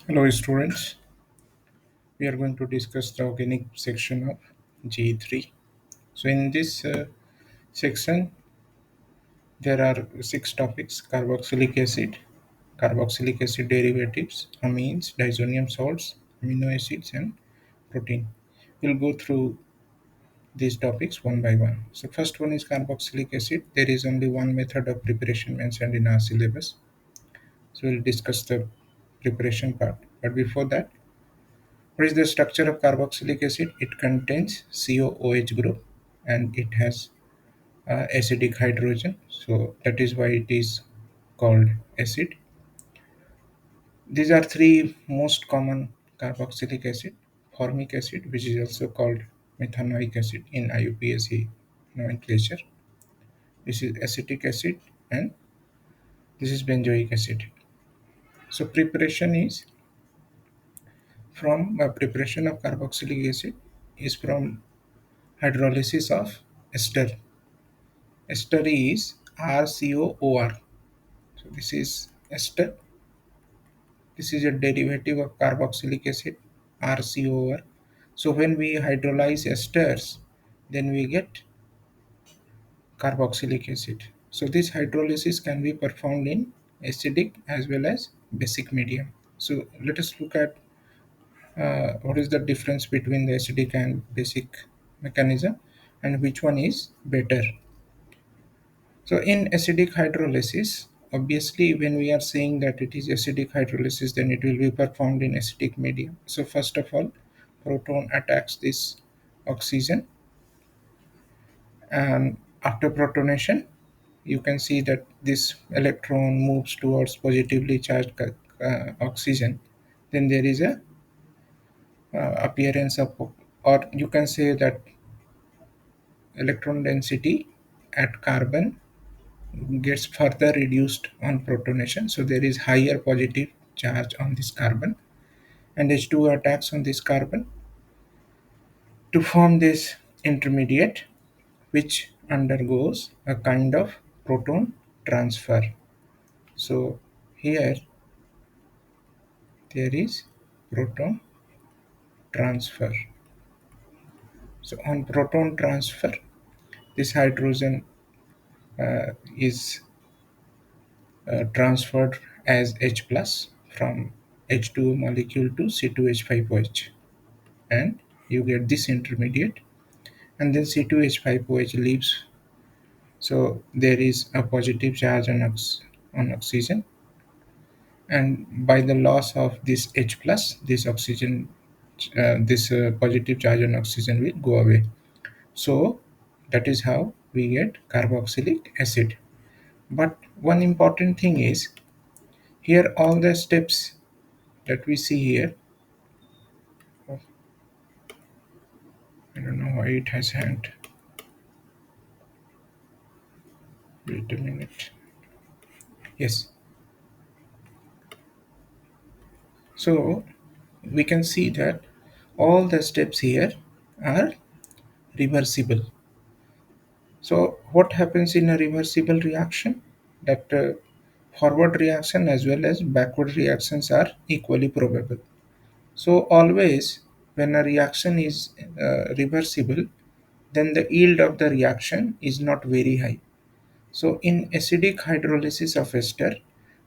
Hello students, we are going to discuss the organic section of G3. So in this section there are six topics: carboxylic acid derivatives, amines, diazonium salts, amino acids and protein. We'll go through these topics one by one. So first one is carboxylic acid. There is only one method of preparation mentioned in our syllabus. So we'll discuss the preparation part. But before that, what is the structure of carboxylic acid? It contains COOH group and it has acidic hydrogen. So that is why it is called acid. These are three most common carboxylic acid. Formic acid, which is also called methanoic acid in IUPAC nomenclature. This is acetic acid and this is benzoic acid. So preparation of carboxylic acid is from hydrolysis of ester. Ester is RCOOR. So this is ester. This is a derivative of carboxylic acid, RCOR. So when we hydrolyze esters, then we get carboxylic acid. So this hydrolysis can be performed in acidic as well as basic medium. So let us look at what is the difference between the acidic and basic mechanism and which one is better. So in acidic hydrolysis, obviously when we are saying that it is acidic hydrolysis, then it will be performed in acidic medium. So first of all, proton attacks this oxygen, and after protonation, you can see that this electron moves towards positively charged oxygen. Then there is a appearance of, or you can say that electron density at carbon gets further reduced on protonation, so there is higher positive charge on this carbon, and H2 attacks on this carbon to form this intermediate, which undergoes a kind of proton transfer. So here there is proton transfer. So on proton transfer, this hydrogen is transferred as H plus from H2 molecule to C2H5OH, and you get this intermediate, and then C2H5OH leaves. So there is a positive charge on oxygen, and by the loss of this H plus, this oxygen, this positive charge on oxygen will go away. So that is how we get carboxylic acid. But one important thing is here all the steps that we see here. Oh, I don't know why it has hanged. Wait a minute. Yes. So we can see that all the steps here are reversible. So what happens in a reversible reaction? That forward reaction as well as backward reactions are equally probable. So always when a reaction is reversible, then the yield of the reaction is not very high. So in acidic hydrolysis of ester,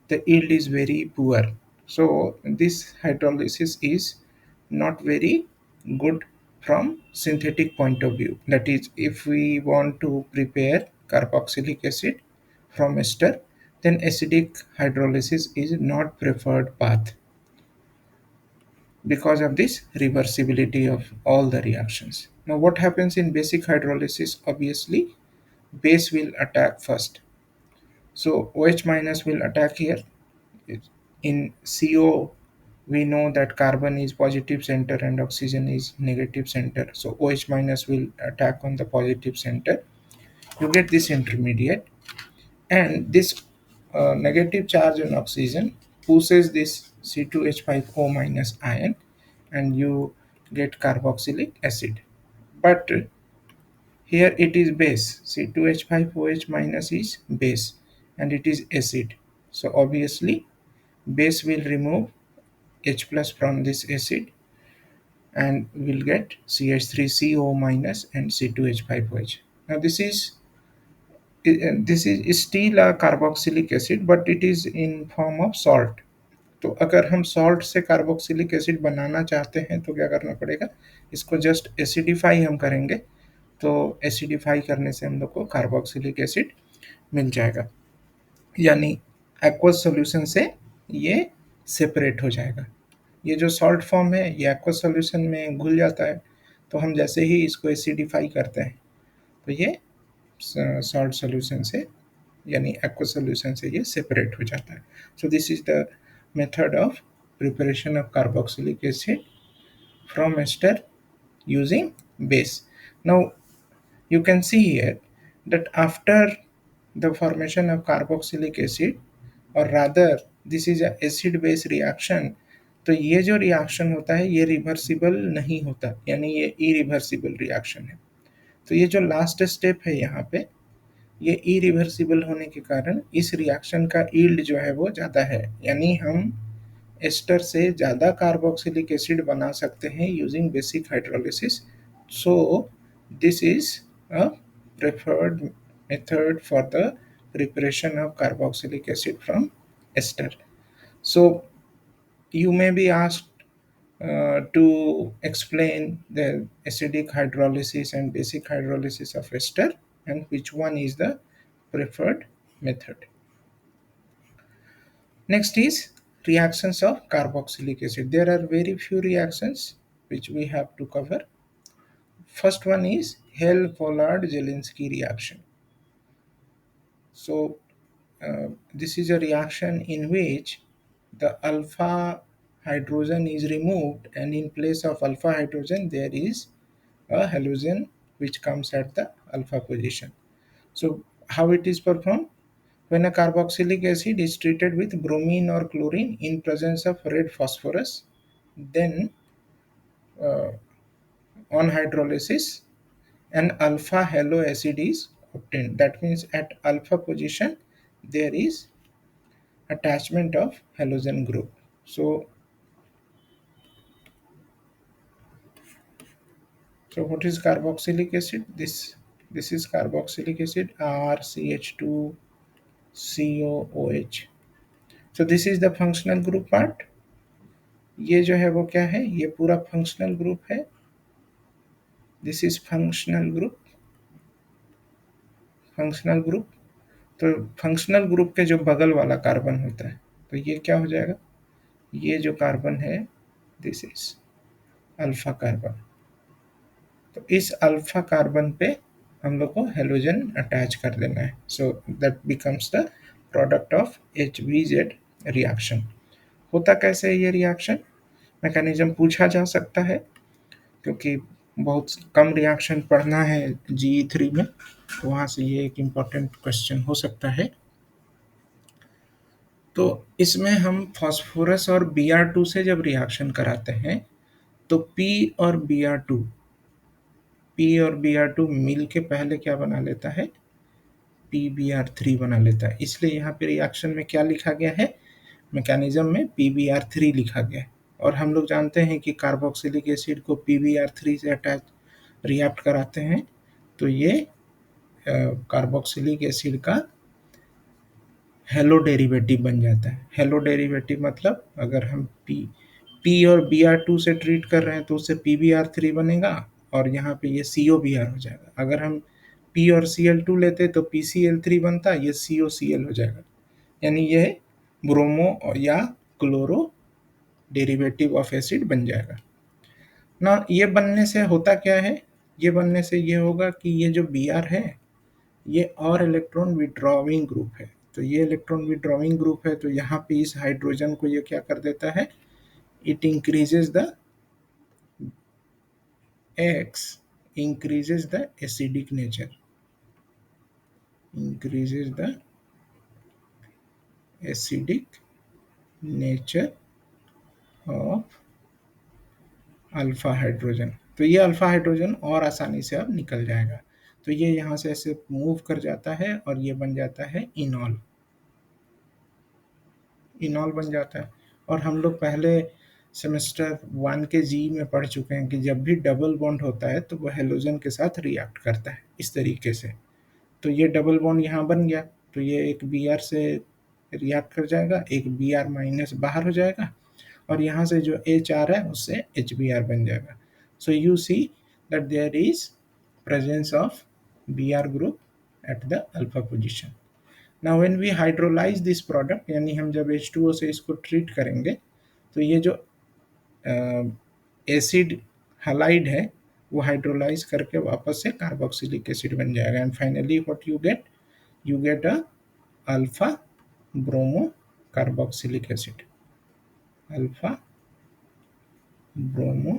the yield is very poor. So this hydrolysis is not very good from synthetic point of view. That is, if we want to prepare carboxylic acid from ester, then acidic hydrolysis is not preferred path because of this reversibility of all the reactions. Now what happens in basic hydrolysis? Obviously, base will attack first. So OH minus will attack here. In CO, we know that carbon is positive center and oxygen is negative center. So OH minus will attack on the positive center. You get this intermediate, and this negative charge on oxygen pushes this C2H5O minus ion, and you get carboxylic acid. But here it is base. C2H5OH minus is base and it is acid. So obviously base will remove H plus from this acid, and we'll get CH3CO minus and C2H5OH. Now this is still a carboxylic acid, but it is in form of salt. तो अगर हम salt से carboxylic acid बनाना चाहते हैं तो क्या करना पड़ेगा, इसको जस्ट एसिडिफाई हम करेंगे, तो एसिडिफाई करने से हम लोग को कार्बोक्सिलिक एसिड मिल जाएगा, यानी एक्वस सॉल्यूशन से ये सेपरेट हो जाएगा। ये जो सॉल्ट फॉर्म है ये एक्वस सॉल्यूशन में घुल जाता है, तो हम जैसे ही इसको एसिडिफाई करते हैं तो ये सॉल्ट सॉल्यूशन से यानी एक्वस सॉल्यूशन से ये सेपरेट हो जाता है। So this is the method of preparation of carboxylic acid from ester using base. Now you can see here that after the formation of carboxylic acid, or rather this is a acid base reaction, तो ये जो reaction होता है ये reversible नहीं होता, यानी ये इरिवर्सिबल रिएक्शन है। तो ये जो लास्ट स्टेप है यहाँ पे, ये इरिवर्सिबल होने के कारण इस रिएक्शन का यील्ड जो है वो ज़्यादा है, यानी हम एस्टर से ज़्यादा कार्बोक्सिलिक एसिड बना सकते हैं using basic hydrolysis. So this is a preferred method for the preparation of carboxylic acid from ester. So you may be asked to explain the acidic hydrolysis and basic hydrolysis of ester and which one is the preferred method. Next is reactions of carboxylic acid. There are very few reactions which we have to cover. First one is Hell-Pollard-Jelinski reaction. So this is a reaction in which the alpha hydrogen is removed, and in place of alpha hydrogen there is a halogen which comes at the alpha position. So how it is performed? When a carboxylic acid is treated with bromine or chlorine in presence of red phosphorus, then uh, on hydrolysis an alpha halo acid is obtained. That means at alpha position there is attachment of halogen group. So what is carboxylic acid? This is carboxylic acid, RCH2COOH. So this is the functional group part. ये जो है वो क्या है, ये पूरा functional group है। This is functional group. Functional group, तो फंक्शनल ग्रुप के जो बगल वाला कार्बन होता है तो ये क्या हो जाएगा, ये जो कार्बन है दिस इज अल्फा कार्बन। तो इस अल्फा कार्बन पे हम लोग को हेलोजन अटैच कर देना है। So that becomes the product of HBZ reaction. होता कैसे है ये रिएक्शन, मैकेनिज्म पूछा जा सकता है क्योंकि बहुत कम रिएक्शन पढ़ना है GE3 में, तो वहाँ से ये एक इम्पॉर्टेंट क्वेश्चन हो सकता है। तो इसमें हम फास्फोरस और Br2 से जब रिएक्शन कराते हैं तो P और Br2 मिल के पहले क्या बना लेता है, PbR3 बना लेता है। इसलिए यहाँ पे रिएक्शन में क्या लिखा गया है, मैकेनिज्म में PbR3 लिखा गया है। और हम लोग जानते हैं कि कार्बोक्सिलिक एसिड को PbR3 से अटैच रिएक्ट कराते हैं तो ये कार्बोक्सिलिक एसिड का हेलो डेरिवेटिव बन जाता है। हेलो डेरिवेटिव मतलब अगर हम P और Br2 से ट्रीट कर रहे हैं तो उससे PbR3 बनेगा और यहाँ पे ये COBr हो जाएगा। अगर हम P और Cl2 लेते तो PCl3 बनता, ये COCl हो जाएगा, यानी ये ब्रोमो या क्लोरो डेरिवेटिव ऑफ एसिड बन जाएगा ना। ये बनने से होता क्या है, ये बनने से ये होगा कि ये जो Br है ये और इलेक्ट्रॉन विड्रॉविंग ग्रुप है, तो ये इलेक्ट्रॉन विड्रॉविंग ग्रुप है, तो यहाँ पे इस हाइड्रोजन को ये क्या कर देता है, it increases the X increases the acidic nature, increases the acidic nature of alpha hydrogen. तो ये अल्फा हाइड्रोजन और आसानी से अब निकल जाएगा, तो ये यहाँ से ऐसे मूव कर जाता है और ये बन जाता है इनॉल, इनॉल बन जाता है। और हम लोग पहले सेमेस्टर 1 के जी में पढ़ चुके हैं कि जब भी डबल बॉन्ड होता है तो वो हेलोजन के साथ रिएक्ट करता है इस तरीके से। तो ये डबल बॉन्ड यहाँ बन गया, तो ये एक Br से रिएक्ट कर जाएगा, एक Br माइनस बाहर हो जाएगा और यहाँ से जो H आ रहा है उससे HBr बन जाएगा। So you see that there is presence of Br group at the alpha position. Now when we hydrolyse this product, यानी हम जब H2O से इसको ट्रीट करेंगे तो ये जो एसिड हैलाइड है वो हाइड्रोलाइज करके वापस से कार्बोक्सिलिक एसिड बन जाएगा and finally what you get a alpha bromo carboxylic acid, alpha bromo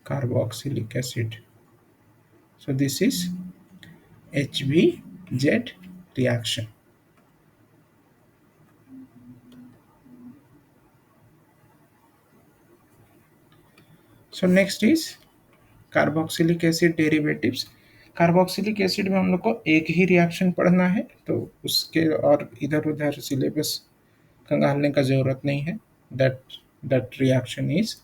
carboxylic acid. So this is HBZ reaction. So next is carboxylic acid derivatives. Carboxylic acid में हम लोग को एक ही रिएक्शन पढ़ना है, तो उसके और इधर उधर सिलेबस खंगालने का जरूरत नहीं है। That reaction is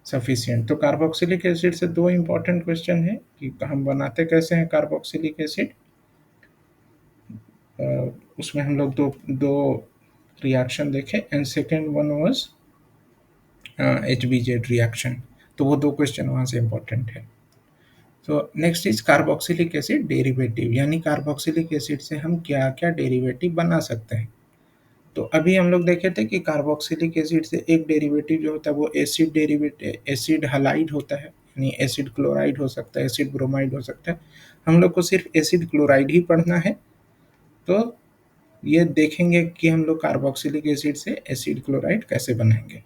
sufficient. तो कार्बोक्सिलिक एसिड से दो इंपॉर्टेंट क्वेश्चन है कि हम बनाते कैसे हैं कार्बोक्सिलिक एसिड। उसमें हम लोग दो दो रिएक्शन देखे and second one was HBZ reaction. तो वो दो क्वेश्चन वहाँ से इम्पोर्टेंट है। तो next is carboxylic acid derivative, यानी कार्बोक्सिलिक एसिड से हम क्या क्या डेरिवेटिव बना सकते हैं। तो अभी हम लोग देखे थे कि कार्बोक्सिलिक एसिड से एक डेरिवेटिव जो होता है वो एसिड डेरिवेटिव, एसिड हलाइड होता है, यानी एसिड क्लोराइड हो सकता है, एसिड ब्रोमाइड हो सकता है। हम लोग को सिर्फ एसिड क्लोराइड ही पढ़ना है। तो ये देखेंगे कि हम लोग कार्बोक्सिलिक एसिड से एसिड क्लोराइड कैसे बनाएंगे।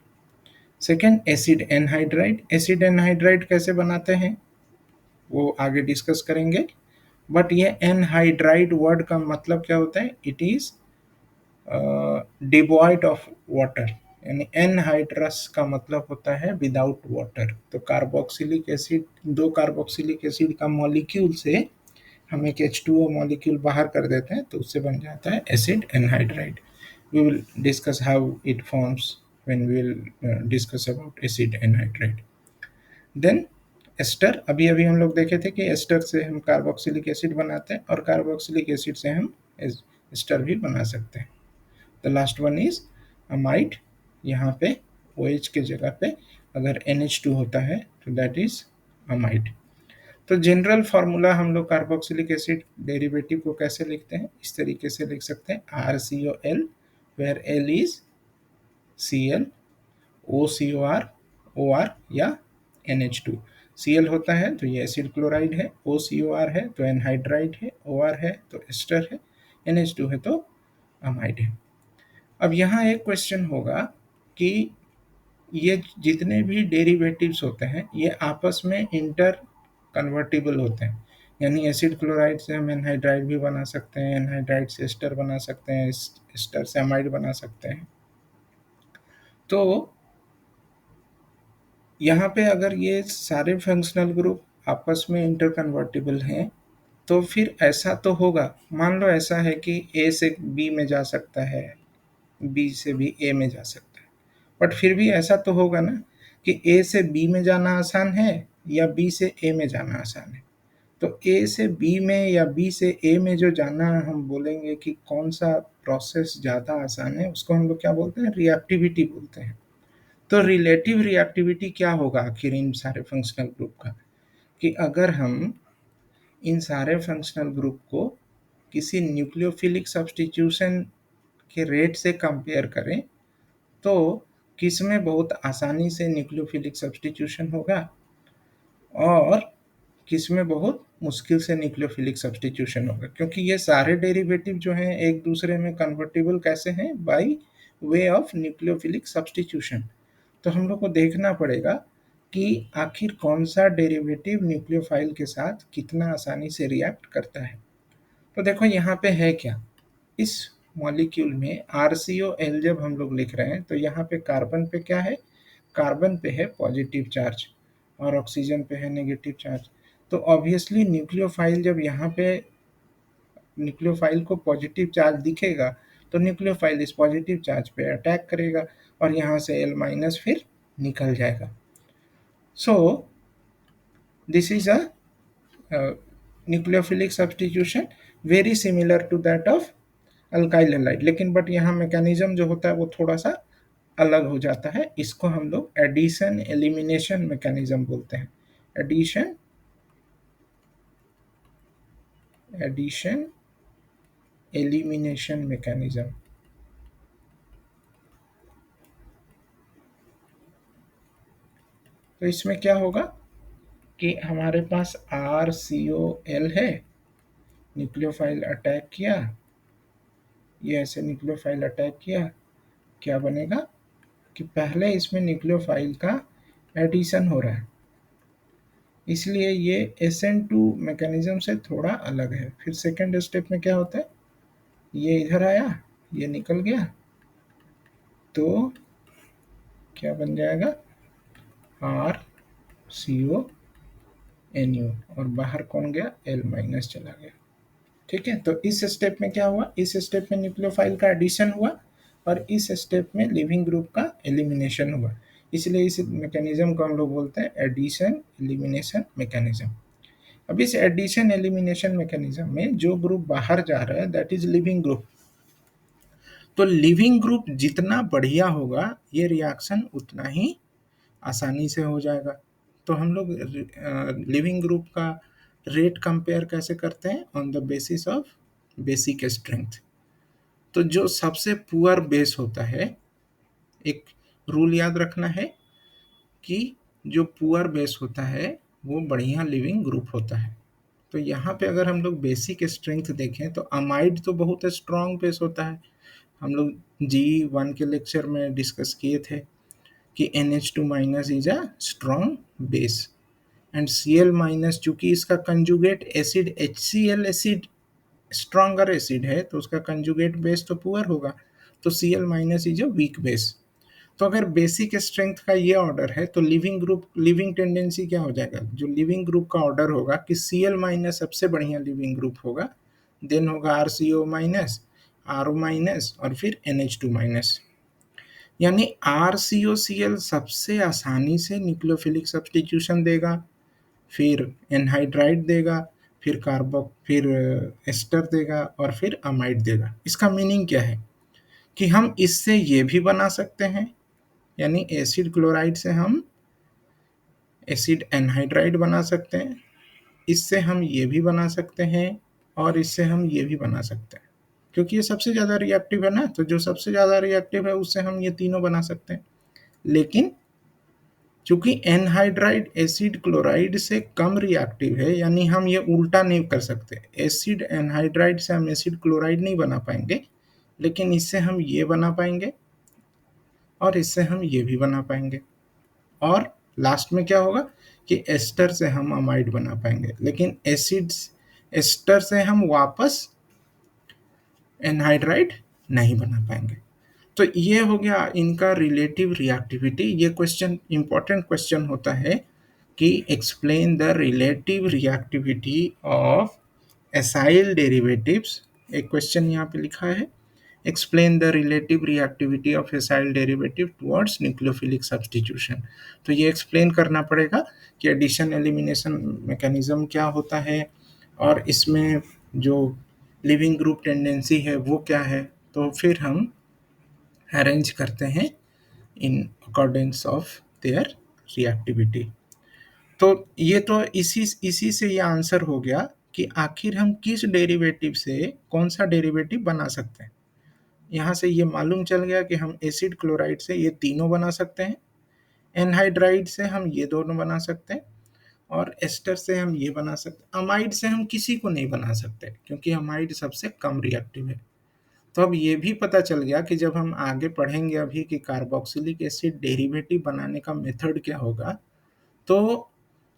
Second, acid anhydride. Acid anhydride कैसे बनाते हैं वो आगे डिस्कस करेंगे। बट ये एनहाइड्राइड वर्ड का मतलब क्या होता है, it is devoid of water, यानी एनहाइड्रस का मतलब होता है विदाउट वाटर। तो कार्बोक्सिलिक एसिड, दो कार्बोक्सिलिक एसिड का मॉलिक्यूल से हम एक H2O मॉलिक्यूल बाहर कर देते हैं तो उससे बन जाता है acid anhydride. We will discuss how it forms when we will discuss about acid anhydride. Then ester, अभी अभी हम लोग देखे थे कि एस्टर से हम कार्बोक्सिलिक एसिड बनाते हैं और कार्बोक्सिलिक एसिड से हम एस्टर भी बना सकते हैं। The last one is amide. यहाँ पे OH के जगह पे अगर NH2 होता है तो दैट इज अमाइड। तो जनरल फार्मूला हम लोग कार्बोक्सिलिक एसिड डेरिवेटिव को कैसे लिखते हैं, इस तरीके से लिख सकते हैं RCOL, where L is Cl, OCOR, OR या NH2। Cl होता है तो ये एसिड क्लोराइड है, OCOR है तो एनहाइड्राइड है, OR है तो एस्टर है, NH2 है तो अमाइड है। अब यहाँ एक क्वेश्चन होगा कि ये जितने भी डेरिवेटिव्स होते हैं ये आपस में इंटर कन्वर्टिबल होते हैं, यानी एसिड क्लोराइड से हम एनहाइड्राइड भी बना सकते हैं, एनहाइड्राइड से एस्टर बना सकते हैं, एस्टर से अमाइड बना सकते हैं। तो यहाँ पे अगर ये सारे फंक्शनल ग्रुप आपस में इंटर कन्वर्टिबल हैं तो फिर ऐसा तो होगा, मान लो ऐसा है कि A से B में जा सकता है, B से भी A में जा सकता है, बट फिर भी ऐसा तो होगा ना कि A से B में जाना आसान है या B से A में जाना आसान है। तो A से B में या B से A में जो जाना, हम बोलेंगे कि कौन सा प्रोसेस ज़्यादा आसान है, उसको हम लोग क्या बोलते हैं, रिएक्टिविटी बोलते हैं। तो रिलेटिव रिएक्टिविटी क्या होगा आखिर इन सारे फंक्शनल ग्रुप का, कि अगर हम इन सारे फंक्शनल ग्रुप को किसी न्यूक्लियोफिलिक सब्स्टिट्यूशन के रेट से कंपेयर करें तो किसमें बहुत आसानी से न्यूक्लियोफिलिक सब्स्टिट्यूशन होगा और किसमें बहुत मुश्किल से न्यूक्लियोफिलिक सब्स्टिट्यूशन होगा, क्योंकि ये सारे डेरिवेटिव जो हैं एक दूसरे में कन्वर्टिबल कैसे हैं, by way of nucleophilic substitution. तो हम लोग को देखना पड़ेगा कि आखिर कौन सा डेरिवेटिव न्यूक्लियोफाइल के साथ कितना आसानी से रिएक्ट करता है। तो देखो यहाँ पे है क्या, इस मॉलिक्यूल में RCOL जब हम लोग लिख रहे हैं तो यहाँ पे कार्बन पे क्या है, कार्बन पे है पॉजिटिव चार्ज और ऑक्सीजन पे है नेगेटिव चार्ज। तो ऑब्वियसली न्यूक्लियोफाइल जब यहाँ पे न्यूक्लियोफाइल को पॉजिटिव चार्ज दिखेगा तो न्यूक्लियोफाइल इस पॉजिटिव चार्ज पे अटैक करेगा और यहाँ से L माइनस फिर निकल जाएगा. So this is a nucleophilic substitution very similar to that of alkyl halide, लेकिन बट यहाँ मैकेनिज्म जो होता है वो थोड़ा सा अलग हो जाता है. इसको हम लोग एडिशन एलिमिनेशन मैकेनिज्म बोलते हैं. Addition addition elimination mechanism. तो इसमें क्या होगा कि हमारे पास RCOL है, न्यूक्लियोफाइल अटैक किया, ये ऐसे न्यूक्लियोफाइल अटैक किया, क्या बनेगा कि पहले इसमें न्यूक्लियोफाइल का एडिशन हो रहा है, इसलिए ये SN2 मैकेनिज्म से थोड़ा अलग है. फिर सेकेंड स्टेप में क्या होता है, ये इधर आया, ये निकल गया, तो क्या बन जाएगा RCONU, और बाहर कौन गया, L माइनस चला गया. ठीक है, तो इस स्टेप में क्या हुआ, इस स्टेप में न्यूक्लियोफाइल का एडिशन हुआ और इस स्टेप में लिविंग ग्रुप का एलिमिनेशन हुआ. इसलिए इस मैकेनिज्म को हम लोग बोलते हैं एडिशन एलिमिनेशन मैकेनिज्म. अब इस एडिशन एलिमिनेशन मैकेनिज्म में जो ग्रुप बाहर जा रहा है दैट इज लिविंग ग्रुप. तो लिविंग ग्रुप जितना बढ़िया होगा ये रिएक्शन उतना ही आसानी से हो जाएगा. तो हम लोग लिविंग ग्रुप का रेट कंपेयर कैसे करते हैं, on the basis of basic strength. तो जो सबसे पुअर बेस होता है, एक रूल याद रखना है कि जो पुअर बेस होता है वो बढ़िया लिविंग ग्रुप होता है. तो यहाँ पे अगर हम लोग बेसिक स्ट्रेंथ देखें तो अमाइड तो बहुत स्ट्रॉन्ग बेस होता है. हम लोग G1 के लेक्चर में डिस्कस किए थे कि NH2 minus is a strong base and Cl minus, चूंकि इसका conjugate acid HCl acid stronger acid है तो उसका कंजुगेट बेस तो पुअर होगा, तो Cl minus is a weak base. तो अगर बेसिक स्ट्रेंथ का ये ऑर्डर है तो लिविंग ग्रुप, लिविंग टेंडेंसी क्या हो जाएगा, जो लिविंग ग्रुप का ऑर्डर होगा कि Cl माइनस सबसे बढ़िया लिविंग ग्रुप होगा, देन होगा RCO माइनस, RO माइनस और फिर NH2 माइनस. यानी RCOCl सबसे आसानी से न्यूक्लियोफिलिक सब्स्टिट्यूशन देगा, फिर एनहाइड्राइड देगा, फिर कार्बो, फिर एस्टर देगा और फिर अमाइड देगा. इसका मीनिंग क्या है कि हम इससे ये भी बना सकते हैं, यानी एसिड क्लोराइड से हम एसिड एनहाइड्राइड बना सकते हैं, इससे हम ये भी बना सकते हैं और इससे हम ये भी बना सकते हैं, क्योंकि ये सबसे ज़्यादा रिएक्टिव है ना. तो जो सबसे ज़्यादा रिएक्टिव है उससे हम ये तीनों बना सकते हैं. लेकिन चूंकि एनहाइड्राइड एसिड क्लोराइड से कम रिएक्टिव है, यानी हम ये उल्टा नहीं कर सकते, एसिड एनहाइड्राइड से हम एसिड क्लोराइड नहीं बना पाएंगे, लेकिन इससे हम ये बना पाएंगे और इससे हम ये भी बना पाएंगे. और लास्ट में क्या होगा कि एस्टर से हम अमाइड बना पाएंगे, लेकिन एसिड एस्टर से हम वापस एनहाइड्राइड नहीं बना पाएंगे. तो ये हो गया इनका रिलेटिव रिएक्टिविटी. ये क्वेश्चन इंपॉर्टेंट क्वेश्चन होता है कि explain the relative reactivity of acyl derivatives. एक क्वेश्चन यहाँ पे लिखा है, explain the relative reactivity of acyl derivative towards nucleophilic substitution. तो ये एक्सप्लेन करना पड़ेगा कि एडिशन एलिमिनेशन मैकेनिज्म क्या होता है और इसमें जो लिविंग ग्रुप टेंडेंसी है वो क्या है. तो फिर हम अरेंज करते हैं in accordance of their reactivity. तो ये तो इसी से ये आंसर हो गया कि आखिर हम किस डेरिवेटिव से कौन सा डेरिवेटिव बना सकते हैं. यहाँ से ये मालूम चल गया कि हम एसिड क्लोराइड से ये तीनों बना सकते हैं, एनहाइड्राइड से हम ये दोनों बना सकते हैं और एस्टर से हम ये बना सकते हैं. अमाइड से हम किसी को नहीं बना सकते क्योंकि अमाइड सबसे कम रिएक्टिव है. तो अब ये भी पता चल गया कि जब हम आगे पढ़ेंगे अभी कि कार्बोक्सिलिक एसिड डेरिवेटिव बनाने का मेथड क्या होगा, तो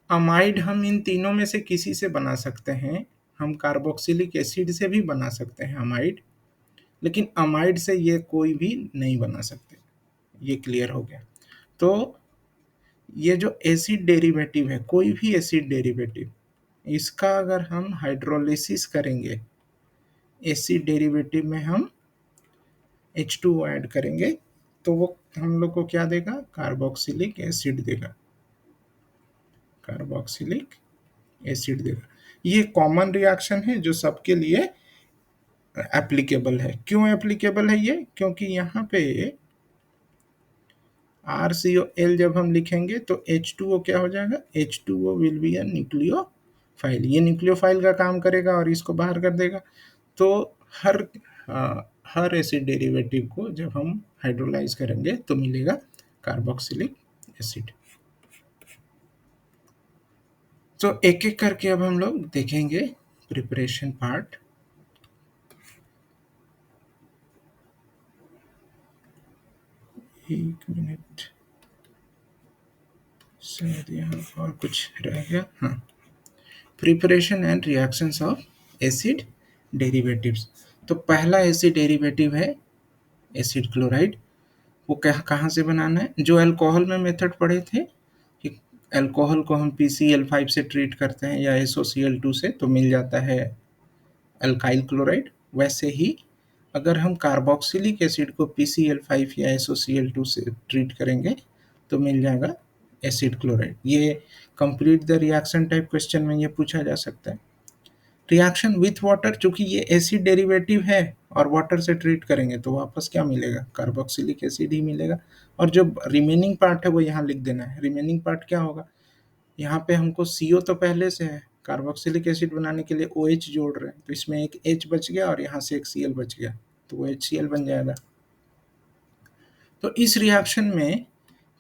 अमाइड हम इन तीनों में से किसी से बना सकते हैं. हम कार्बोक्सिलिक एसिड से भी बना सकते हैं अमाइड, लेकिन अमाइड से ये कोई भी नहीं बना सकते. ये क्लियर हो गया. तो ये जो एसिड डेरिवेटिव है, कोई भी एसिड डेरिवेटिव, इसका अगर हम हाइड्रोलिसिस करेंगे, एसिड डेरिवेटिव में हम H2O ऐड करेंगे तो वो हम लोग को क्या देगा, कार्बोक्सिलिक एसिड देगा, कार्बोक्सिलिक एसिड देगा। ये कॉमन रिएक्शन है जो सबके लिए एप्लीकेबल है। क्यों एप्लीकेबल है ये, क्योंकि यहाँ पे RCOL जब हम लिखेंगे तो H2O क्या हो जाएगा, H2O will be a nucleophile, ये न्यूक्लियोफाइल का काम करेगा और इसको बाहर कर देगा। तो हर हर एसिड डेरिवेटिव को जब हम हाइड्रोलाइज करेंगे तो मिलेगा कार्बोक्सिलिक एसिड। तो एक एक करके अब हम लोग देखेंगे प्रिपरेशन पार्ट। एक मिनट, शायद यहाँ और कुछ रह गया। हाँ, preparation and reactions of acid derivatives. तो पहला एसिड डेरिवेटिव है एसिड क्लोराइड। वो कहाँ से बनाना है, जो अल्कोहल में मेथड पढ़े थे कि अल्कोहल को हम PCl5 से ट्रीट करते हैं या SOCl2 से तो मिल जाता है अल्काइल क्लोराइड, वैसे ही अगर हम कार्बोक्सिलिक एसिड को PCl5 या SOCl2 से ट्रीट करेंगे तो मिल जाएगा एसिड क्लोराइड। ये complete the reaction type question में ये पूछा जा सकता है। रिएक्शन विथ वाटर, चूंकि ये एसिड डेरिवेटिव है और वाटर से ट्रीट करेंगे तो वापस क्या मिलेगा, कार्बोक्सिलिक एसिड ही मिलेगा। और जो रिमेनिंग पार्ट है वो यहाँ लिख देना है। रिमेनिंग पार्ट क्या होगा, यहाँ पे हमको CO तो पहले से है, कार्बोक्सिलिक एसिड बनाने के लिए OH जोड़ रहे हैं तो इसमें एक H बच गया और यहाँ से एक Cl बच गया तो वो HCl बन जाएगा। तो इस रिएक्शन में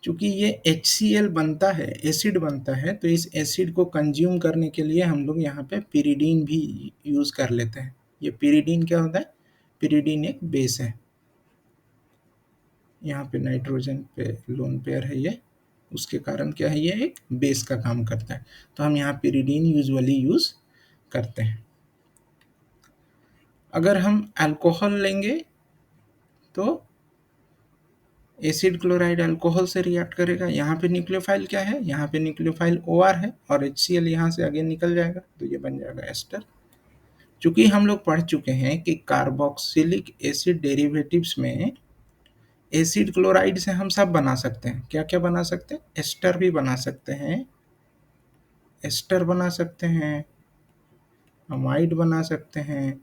चूंकि ये HCl बनता है, एसिड बनता है, तो इस एसिड को कंज्यूम करने के लिए हम लोग यहाँ पे पिरिडीन भी यूज कर लेते हैं। ये पिरिडीन क्या होता है, पिरिडीन एक बेस है। यहाँ पे नाइट्रोजन पे लोन पेयर है ये, उसके कारण क्या है, ये एक बेस का काम करता है। तो हम यहाँ पिरिडीन यूजुअली यूज करते हैं। अगर हम अल्कोहल लेंगे तो एसिड क्लोराइड अल्कोहल से रिएक्ट करेगा। यहाँ पे न्यूक्लियोफाइल क्या है, यहाँ पे न्यूक्लियोफाइल OR है और HCl यहाँ से आगे निकल जाएगा तो ये बन जाएगा एस्टर। चूंकि हम लोग पढ़ चुके हैं कि कार्बोक्सिलिक एसिड डेरिवेटिव्स में एसिड क्लोराइड से हम सब बना सकते हैं। क्या क्या बना सकते हैं, एस्टर भी बना सकते हैं, एस्टर बना सकते हैं, अमाइड बना सकते हैं,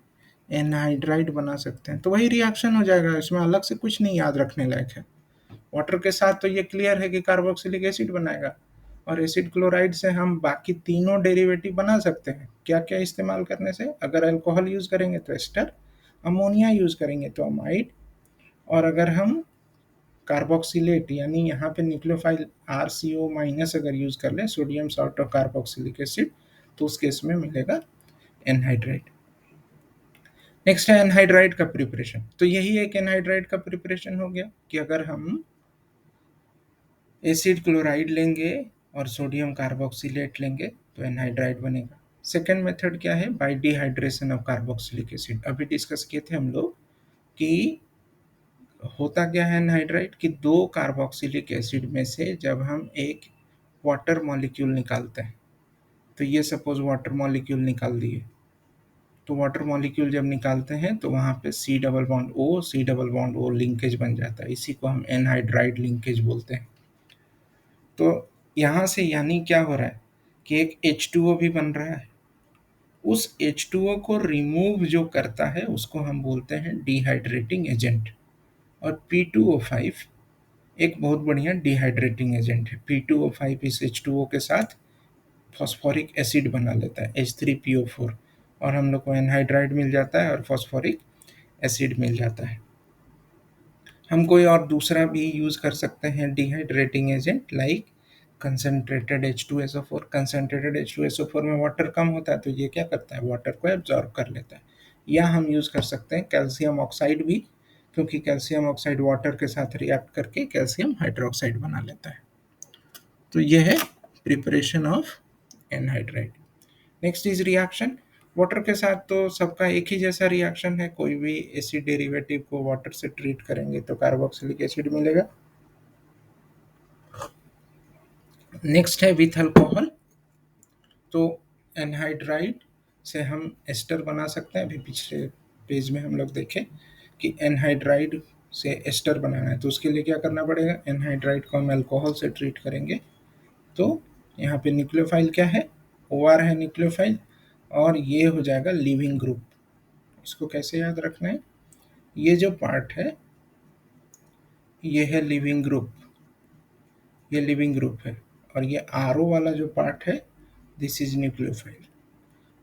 एनहाइड्राइड बना सकते हैं। तो वही रिएक्शन हो जाएगा, इसमें अलग से कुछ नहीं याद रखने लायक है। वाटर के साथ तो ये क्लियर है कि कार्बोक्सिलिक एसिड बनाएगा और एसिड क्लोराइड से हम बाकी तीनों डेरिवेटिव बना सकते हैं। क्या क्या इस्तेमाल करने से, अगर अल्कोहल यूज करेंगे तो एस्टर, अमोनिया यूज करेंगे तो अमाइड, और अगर हम कार्बोक्सिलेट यानी यहाँ पे न्यूक्लियोफाइल RCO माइनस अगर यूज कर ले, sodium salt of carboxylic acid, तो उस केस में मिलेगा एनहाइड्राइड। नेक्स्ट है एनहाइड्राइड का प्रिपरेशन। तो यही एक एनहाइड्राइड का प्रिपरेशन हो गया कि अगर हम एसिड क्लोराइड लेंगे और सोडियम कार्बोक्सिलेट लेंगे तो एनहाइड्राइड बनेगा। सेकेंड मेथड क्या है, bye dehydration of carboxylic acid. अभी डिस्कस किए थे हम लोग कि होता क्या है एनहाइड्राइड, कि दो कार्बोक्सिलिक एसिड में से जब हम एक वाटर मॉलिक्यूल निकालते हैं, तो ये सपोज वाटर मॉलिक्यूल निकाल दिए, तो वाटर मॉलिक्यूल जब निकालते हैं तो वहाँ पे C double bond O linkage बन जाता है। इसी को हम एनहाइड्राइड लिंकेज बोलते हैं। तो यहाँ से यानी क्या हो रहा है कि एक H2O भी बन रहा है। उस H2O को रिमूव जो करता है उसको हम बोलते हैं डिहाइड्रेटिंग एजेंट। और P2O5 एक बहुत बढ़िया डिहाइड्रेटिंग एजेंट है। P2O5 इस H2O के साथ फॉस्फोरिक एसिड बना लेता है H3PO4, और हम लोग को एनहाइड्राइड मिल जाता है और फॉस्फोरिक एसिड मिल जाता है। हम कोई और दूसरा भी यूज कर सकते हैं dehydrating agent, like concentrated H2SO4। Concentrated H2SO4 में वाटर कम होता है तो ये क्या करता है, वाटर को एब्जॉर्ब कर लेता है। या हम यूज कर सकते हैं कैल्शियम ऑक्साइड भी, क्योंकि कैल्शियम ऑक्साइड वाटर के साथ रिएक्ट करके कैल्शियम हाइड्रोक्साइड बना लेता है। तो ये है preparation of anhydride. Next is reaction. Water के साथ तो सबका एक ही जैसा रिएक्शन है, कोई भी एसिड डेरिवेटिव को वाटर से ट्रीट करेंगे तो कार्बोक्सिलिक एसिड मिलेगा। नेक्स्ट है विथ अल्कोहल। तो एनहाइड्राइड से हम एस्टर बना सकते हैं। अभी पिछले पेज में हम लोग देखें कि एनहाइड्राइड से एस्टर बनाना है तो उसके लिए क्या करना पड़ेगा, एनहाइड्राइड को हम अल्कोहल से ट्रीट करेंगे। तो यहाँ पे न्यूक्लियोफाइल क्या है, OR है न्यूक्लियोफाइल, और ये हो जाएगा लिविंग ग्रुप। इसको कैसे याद रखना है, ये जो पार्ट है ये है लिविंग ग्रुप, ये लिविंग ग्रुप है, और ये RO वाला जो पार्ट है दिस इज न्यूक्लियोफाइल।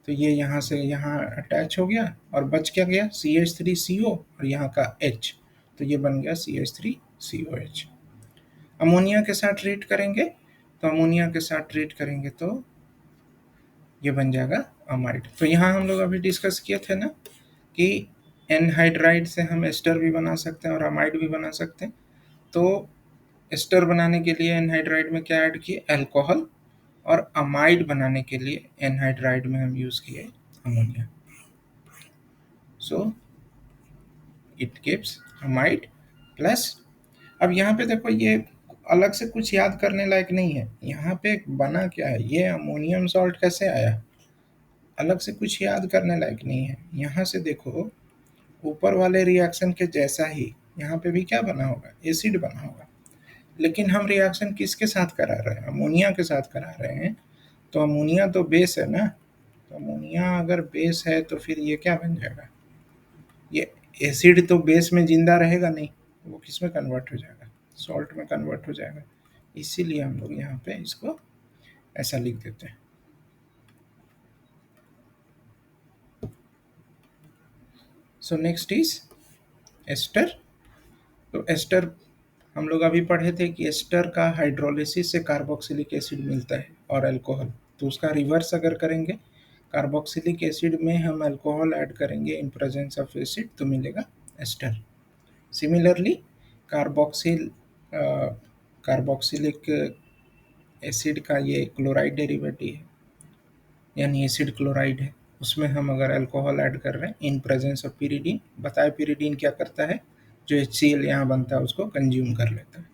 तो ये यहाँ से यहाँ अटैच हो गया और बच क्या गया, CH3CO और यहाँ का H, तो ये बन गया CH3COH। अमोनिया के साथ ट्रीट करेंगे, तो अमोनिया के साथ ट्रीट करेंगे तो ये बन जाएगा अमाइड। तो यहाँ हम लोग अभी डिस्कस किए थे ना कि एनहाइड्राइड से हम एस्टर भी बना सकते हैं और अमाइड भी बना सकते हैं। तो एस्टर बनाने के लिए एनहाइड्राइड में क्या ऐड किए, अल्कोहल, और अमाइड बनाने के लिए एनहाइड्राइड में हम यूज किए ammonia. So it gives amide plus. अब यहाँ पे देखो ये अलग से कुछ याद करने लायक नहीं है, यहाँ पे बना क्या है, ये अमोनियम सॉल्ट कैसे आया, अलग से कुछ याद करने लायक नहीं है। यहाँ से देखो ऊपर वाले रिएक्शन के जैसा ही यहाँ पे भी क्या बना होगा, एसिड बना होगा, लेकिन हम रिएक्शन किसके साथ करा रहे हैं, अमोनिया के साथ करा रहे हैं। तो अमोनिया तो बेस है ना, तो अमोनिया अगर बेस है तो फिर ये क्या बन जाएगा, ये एसिड तो बेस में जिंदा रहेगा नहीं, वो किस में कन्वर्ट हो जाएगा, सॉल्ट में कन्वर्ट हो जाएगा। इसीलिए हम लोग यहाँ पे इसको ऐसा लिख देते हैं। So next is ester. तो एस्टर हम लोग अभी पढ़े थे कि एस्टर का हाइड्रोलिसिस से कार्बोक्सिलिक एसिड मिलता है और अल्कोहल, तो उसका रिवर्स अगर करेंगे, कार्बोक्सिलिक एसिड में हम अल्कोहल ऐड करेंगे इन प्रेजेंस ऑफ एसिड तो मिलेगा ester. Similarly carboxyl carboxylic acid का ये क्लोराइड डेरिवेटिव है, यानी एसिड क्लोराइड है, उसमें हम अगर अल्कोहल ऐड कर रहे हैं इन प्रेजेंस ऑफ पिरिडीन, बताए पिरिडीन क्या करता है, जो HCl यहाँ बनता है उसको कंज्यूम कर लेता है,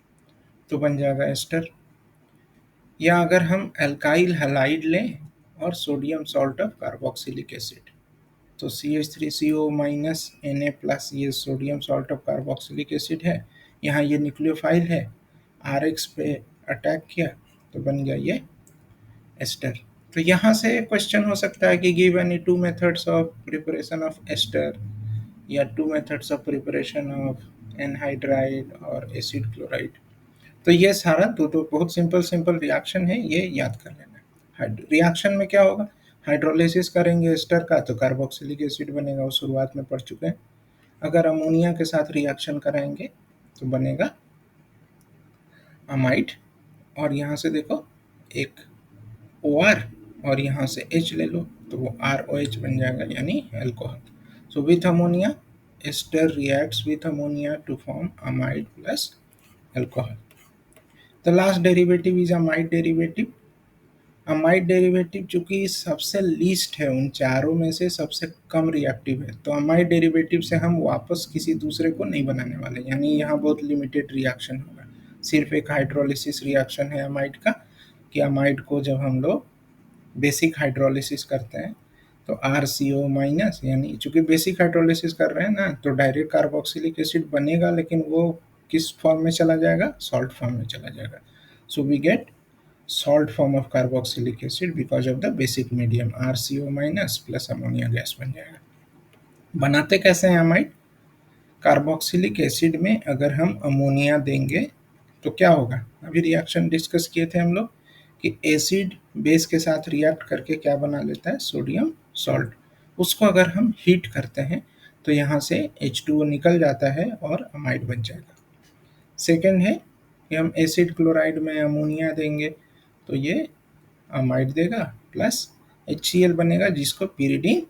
तो बन जाएगा एस्टर। या अगर हम अल्काइल हैलाइड लें और sodium salt of carboxylic acid, तो CH3CO माइनस Na प्लस, ये sodium salt of carboxylic acid है, यहाँ ये न्यूक्लियोफाइल है, RX पे अटैक किया तो बन गया ये एस्टर। तो यहाँ से क्वेश्चन हो सकता है कि give any two methods of preparation of ester, या two methods of preparation of anhydride और एसिड क्लोराइड। तो ये सारा दो बहुत सिंपल सिंपल रिएक्शन है, ये याद कर लेना। रिएक्शन में क्या होगा, हाइड्रोलिसिस करेंगे एस्टर का तो कार्बोक्सिलिक एसिड बनेगा, वो शुरुआत में पढ़ चुके हैं। अगर अमोनिया के साथ रिएक्शन कराएंगे तो बनेगा अमाइड, और यहाँ से देखो एक OR और यहाँ से H ले लो तो वो ROH बन जाएगा, यानी alcohol. So with ammonia ester reacts with ammonia to form amide plus alcohol. The last derivative is amide derivative. Amide derivative चूंकि सबसे लीस्ट है, उन चारों में से सबसे कम रिएक्टिव है, तो अमाइड डेरिवेटिव से हम वापस किसी दूसरे को नहीं बनाने वाले, यानी यहाँ बहुत लिमिटेड रिएक्शन होगा। सिर्फ एक हाइड्रोलिसिस रिएक्शन है अमाइड का, कि अमाइड को जब हम लोग बेसिक हाइड्रोलिसिस करते हैं तो RCO माइनस, यानी चूंकि बेसिक हाइड्रोलिसिस कर रहे हैं ना तो डायरेक्ट कार्बोक्सिलिक एसिड बनेगा, लेकिन वो किस फॉर्म में चला जाएगा, सॉल्ट फॉर्म में चला जाएगा। So we get salt form of carboxylic acid because of the basic medium, RCO minus plus ammonia gas बन जाएगा। बनाते कैसे हैं अमाइड, कार्बोक्सिलिक एसिड में अगर हम अमोनिया देंगे तो क्या होगा, अभी रिएक्शन डिस्कस किए थे हम लोग कि एसिड बेस के साथ रिएक्ट करके क्या बना लेता है, सोडियम सॉल्ट। उसको अगर हम हीट करते हैं तो यहाँ से H2O निकल जाता है और अमाइड बन जाएगा। सेकेंड है कि हम एसिड क्लोराइड में अमोनिया देंगे तो ये अमाइड देगा प्लस HCl बनेगा, जिसको पिरिडीन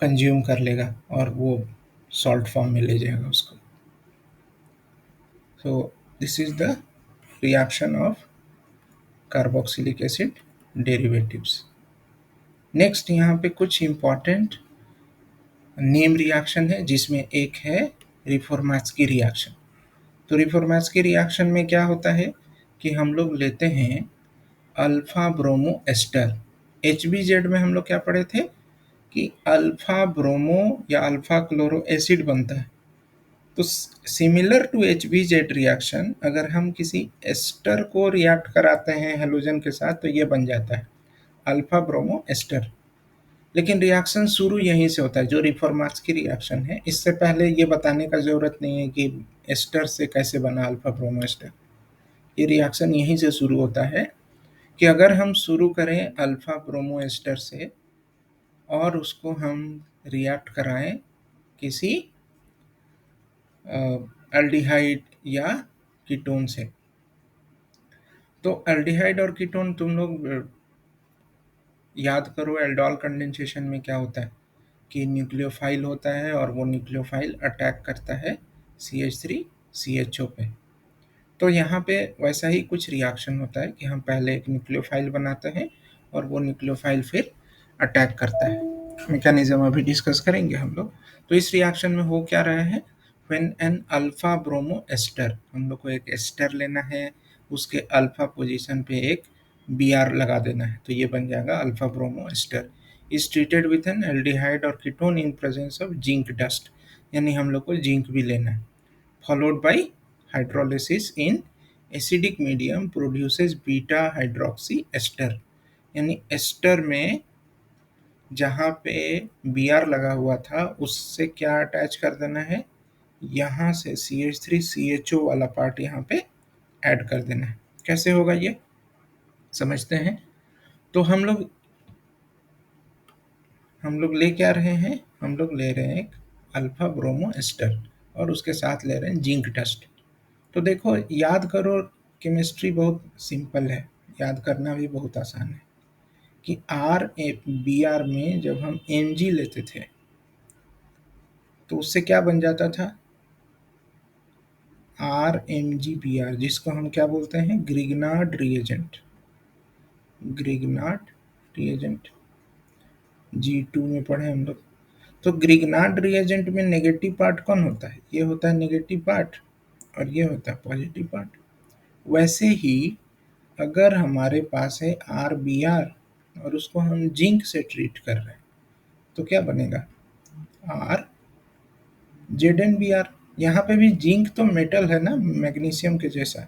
कंज्यूम कर लेगा और वो सॉल्ट फॉर्म में ले जाएगा उसको। सो this is the reaction of carboxylic acid derivatives. Next यहाँ पे कुछ इंपॉर्टेंट नेम रिएक्शन है, जिसमें एक है रिफॉर्मेट्स्की रिएक्शन। तो रिफॉर्मेट्स्की रिएक्शन में क्या होता है कि हम लोग लेते हैं अल्फा ब्रोमो एस्टर। HBZ में हम लोग क्या पढ़े थे कि अल्फा ब्रोमो या अल्फा क्लोरो एसिड बनता है, तो सिमिलर टू HBZ रिएक्शन, अगर हम किसी एस्टर को रिएक्ट कराते हैं हेलोजन के साथ तो ये बन जाता है अल्फा ब्रोमो एस्टर। लेकिन रिएक्शन शुरू यहीं से होता है, जो रिफॉर्मार्स की रिएक्शन है। इससे पहले ये बताने का जरूरत नहीं है कि एस्टर से कैसे बना अल्फा ब्रोमो एस्टर। ये रिएक्शन यहीं से शुरू होता है कि अगर हम शुरू करें अल्फा ब्रोमो एस्टर से और उसको हम रिएक्ट कराएं किसी एल्डिहाइड या कीटोन से, तो एल्डिहाइड और कीटोन तुम लोग याद करो, एल्डोल कंडेंसेशन में क्या होता है कि न्यूक्लियोफाइल होता है और वो न्यूक्लियोफाइल अटैक करता है CH3 CHO पे। तो यहाँ पे वैसा ही कुछ रिएक्शन होता है कि हम पहले एक न्यूक्लियोफाइल बनाते हैं और वो न्यूक्लियोफाइल फिर अटैक करता है। मैकेनिज्म अभी डिस्कस करेंगे हम लोग। तो इस रिएक्शन में हो क्या रहा है, when an alpha bromo ester, हम लोग को एक एस्टर लेना है, उसके अल्फा पोजीशन पे एक Br लगा देना है, तो ये बन जाएगा alpha bromo ester. Is treated with an aldehyde और ketone in presence of zinc dust, यानी हम लोग को जिंक भी लेना है। Followed by hydrolysis in acidic medium produces beta hydroxy ester, यानी एस्टर में जहाँ पे Br लगा हुआ था उससे क्या अटैच कर देना है, यहाँ से CH3 CHO वाला पार्ट यहाँ पे ऐड कर देना है। कैसे होगा ये समझते हैं। तो हम लोग ले क्या रहे हैं, हम लोग ले रहे हैं एक अल्फा ब्रोमो एस्टर और उसके साथ ले रहे हैं जिंक डस्ट। तो देखो याद करो, केमिस्ट्री बहुत सिंपल है, याद करना भी बहुत आसान है कि Br में जब हम Mg लेते थे तो उससे क्या बन जाता था, RMgBr, जिसको हम क्या बोलते हैं, Grignard reagent. Grignard reagent G2 में पढ़े हम लोग। तो ग्रिग्नार्ड रिएजेंट में नेगेटिव पार्ट कौन होता है, ये होता है नेगेटिव पार्ट और ये होता है पॉजिटिव पार्ट। वैसे ही अगर हमारे पास है RBr और उसको हम जिंक से ट्रीट कर रहे हैं तो क्या बनेगा, RZnBr। यहाँ पे भी जिंक तो मेटल है ना, मैग्नीशियम के जैसा,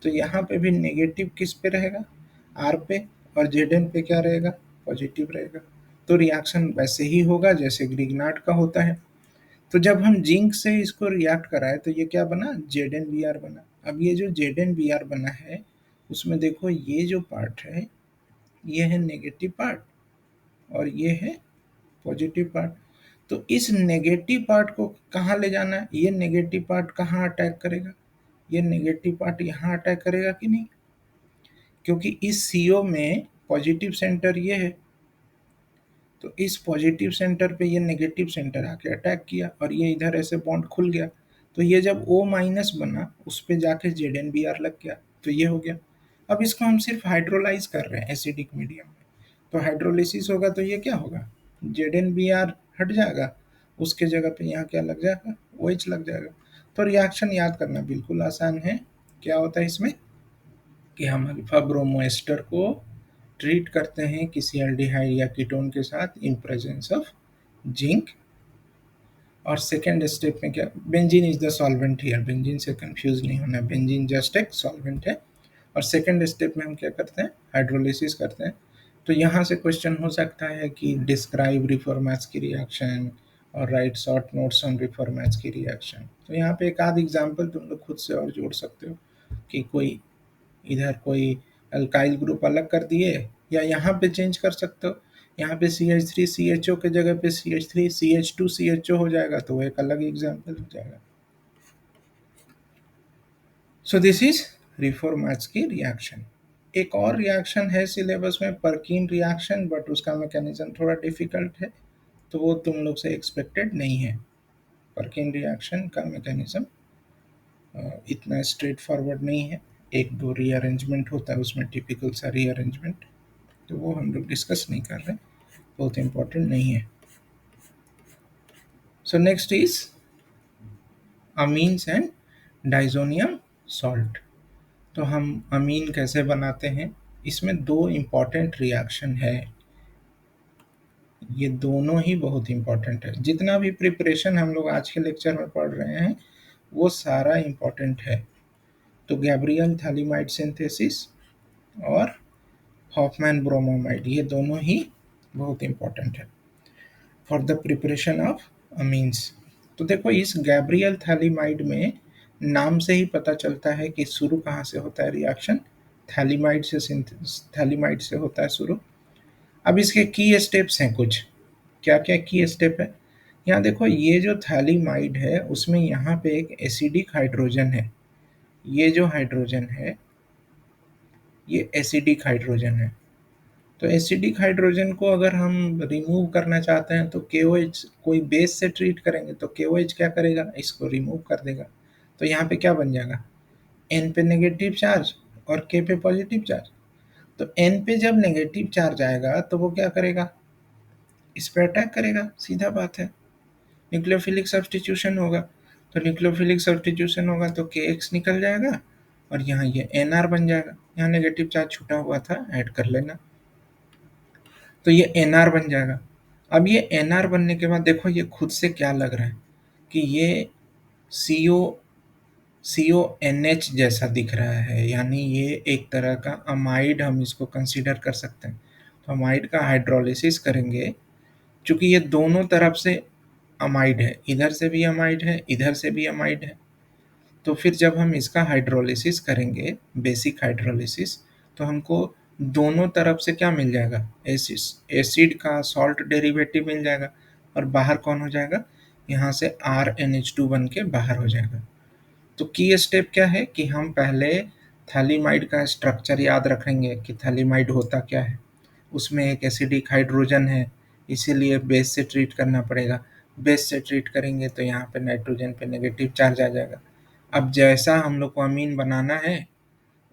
तो यहाँ पे भी नेगेटिव किस पे रहेगा, R पे, और Zn पे क्या रहेगा, पॉजिटिव रहेगा। तो रिएक्शन वैसे ही होगा जैसे ग्रिग्नार्ड का होता है। तो जब हम जिंक से इसको रिएक्ट कराए तो ये क्या बना, ZnBr बना। अब ये जो ZnBr बना है उसमें देखो ये जो पार्ट है ये है नेगेटिव पार्ट और ये है पॉजिटिव पार्ट। तो इस नेगेटिव पार्ट को कहाँ ले जाना है, ये नेगेटिव पार्ट कहाँ अटैक करेगा, ये नेगेटिव पार्ट यहाँ अटैक करेगा कि नहीं, क्योंकि इस CO में पॉजिटिव सेंटर ये है, तो इस पॉजिटिव सेंटर पे ये नेगेटिव सेंटर आके अटैक किया और ये इधर ऐसे बॉन्ड खुल गया। तो ये जब O माइनस बना उस पे जाके ZnBr लग गया, तो ये हो गया। अब इसको हम सिर्फ हाइड्रोलाइज कर रहे हैं एसिडिक मीडियम में, तो हाइड्रोलिसिस होगा तो ये क्या होगा, ZnBr हट जाएगा, उसके जगह पे यहाँ क्या लग जाएगा, OH लग जाएगा। तो रिएक्शन याद करना बिल्कुल आसान है। क्या होता है इसमें कि हम अल्फा ब्रोमो एस्टर को ट्रीट करते हैं किसी एल्डिहाइड या कीटोन के साथ इन प्रेजेंस ऑफ जिंक। और सेकेंड स्टेप में क्या, benzene is the solvent here, benzene से कंफ्यूज नहीं होना, बेंजीन जस्ट एक सॉल्वेंट है। और सेकेंड स्टेप में हम क्या करते हैं, हाइड्रोलिसिस करते हैं। तो यहाँ से क्वेश्चन हो सकता है कि डिस्क्राइब रिफॉर्मेट्स की रिएक्शन और राइट शॉर्ट नोट्स ऑन रिफॉर्मेट्स की रिएक्शन। तो यहाँ पे एक आध एग्जाम्पल तुम लोग खुद से और जोड़ सकते हो कि कोई इधर कोई अल्काइल ग्रुप अलग कर दिए, या यहाँ पे चेंज कर सकते हो, यहाँ पे CH3 CHO के जगह पे CH3 CH2 CHO हो जाएगा, तो वो एक अलग एग्जाम्पल हो जाएगा। सो दिस इज रिफॉर्मेट्स की रिएक्शन। एक और रिएक्शन है सिलेबस में, पर्किन रिएक्शन, बट उसका मैकेनिज्म थोड़ा डिफिकल्ट है, तो वो तुम लोग से एक्सपेक्टेड नहीं है। पर्किन रिएक्शन का मैकेनिज्म इतना स्ट्रेट फॉरवर्ड नहीं है, एक दो रीअरेंजमेंट होता है उसमें, टिपिकल सा रीअरेंजमेंट, तो वो हम लोग डिस्कस नहीं कर रहे, बहुत इंपॉर्टेंट नहीं है। सो next is amines and diazonium salt. तो हम अमीन कैसे बनाते हैं, इसमें दो इम्पॉर्टेंट रिएक्शन है, ये दोनों ही बहुत इम्पॉर्टेंट है। जितना भी प्रिपरेशन हम लोग आज के लेक्चर में पढ़ रहे हैं वो सारा इम्पोर्टेंट है। तो गैब्रियल थैलिमाइड सिंथेसिस और हॉफमैन ब्रोमोमाइड ये दोनों ही बहुत इम्पोर्टेंट है for the preparation of amines. तो देखो इस गैब्रियल थैलिमाइड में नाम से ही पता चलता है कि शुरू कहाँ से होता है रिएक्शन, थैलिमाइड से होता है शुरू। अब इसके की स्टेप्स हैं कुछ, क्या क्या की स्टेप है। यहाँ देखो ये जो थैलिमाइड है उसमें यहाँ पे एक एसिडिक हाइड्रोजन है, ये जो हाइड्रोजन है ये एसिडिक हाइड्रोजन है। तो एसिडिक हाइड्रोजन को अगर हम रिमूव करना चाहते हैं तो KOH कोई बेस से ट्रीट करेंगे तो KOH क्या करेगा, इसको रिमूव कर देगा। तो यहाँ पे क्या बन जाएगा, N पे नेगेटिव चार्ज और K पे पॉजिटिव चार्ज। तो N पे जब नेगेटिव चार्ज आएगा तो वो क्या करेगा, इस पे अटैक करेगा, सीधा बात है। न्यूक्लियोफिलिक सब्स्टिट्यूशन होगा, तो न्यूक्लियोफिलिक सब्स्टिट्यूशन होगा तो KX निकल जाएगा और यहाँ ये NR बन जाएगा। यहाँ नेगेटिव चार्ज छूटा हुआ था, ऐड कर लेना, तो ये NR बन जाएगा। अब ये NR बनने के बाद देखो ये खुद से क्या लग रहा है कि ये CO CONH जैसा दिख रहा है, यानी ये एक तरह का अमाइड हम इसको कंसीडर कर सकते हैं। तो अमाइड का हाइड्रोलिसिस करेंगे, चूंकि ये दोनों तरफ से अमाइड है, इधर से भी अमाइड है इधर से भी अमाइड है, तो फिर जब हम इसका हाइड्रोलिसिस करेंगे, बेसिक हाइड्रोलिसिस, तो हमको दोनों तरफ से क्या मिल जाएगा, एसिड एसिड का सॉल्ट डेरिवेटिव मिल जाएगा और बाहर कौन हो जाएगा, यहाँ से RNH2 बन के बाहर हो जाएगा। तो की स्टेप क्या है कि हम पहले थैलिमाइड का स्ट्रक्चर याद रखेंगे कि थैलिमाइड होता क्या है। उसमें एक एसिडिक हाइड्रोजन है, इसीलिए बेस से ट्रीट करना पड़ेगा। बेस से ट्रीट करेंगे तो यहाँ पे नाइट्रोजन पे नेगेटिव चार्ज आ जाएगा। अब जैसा हम लोग को अमीन बनाना है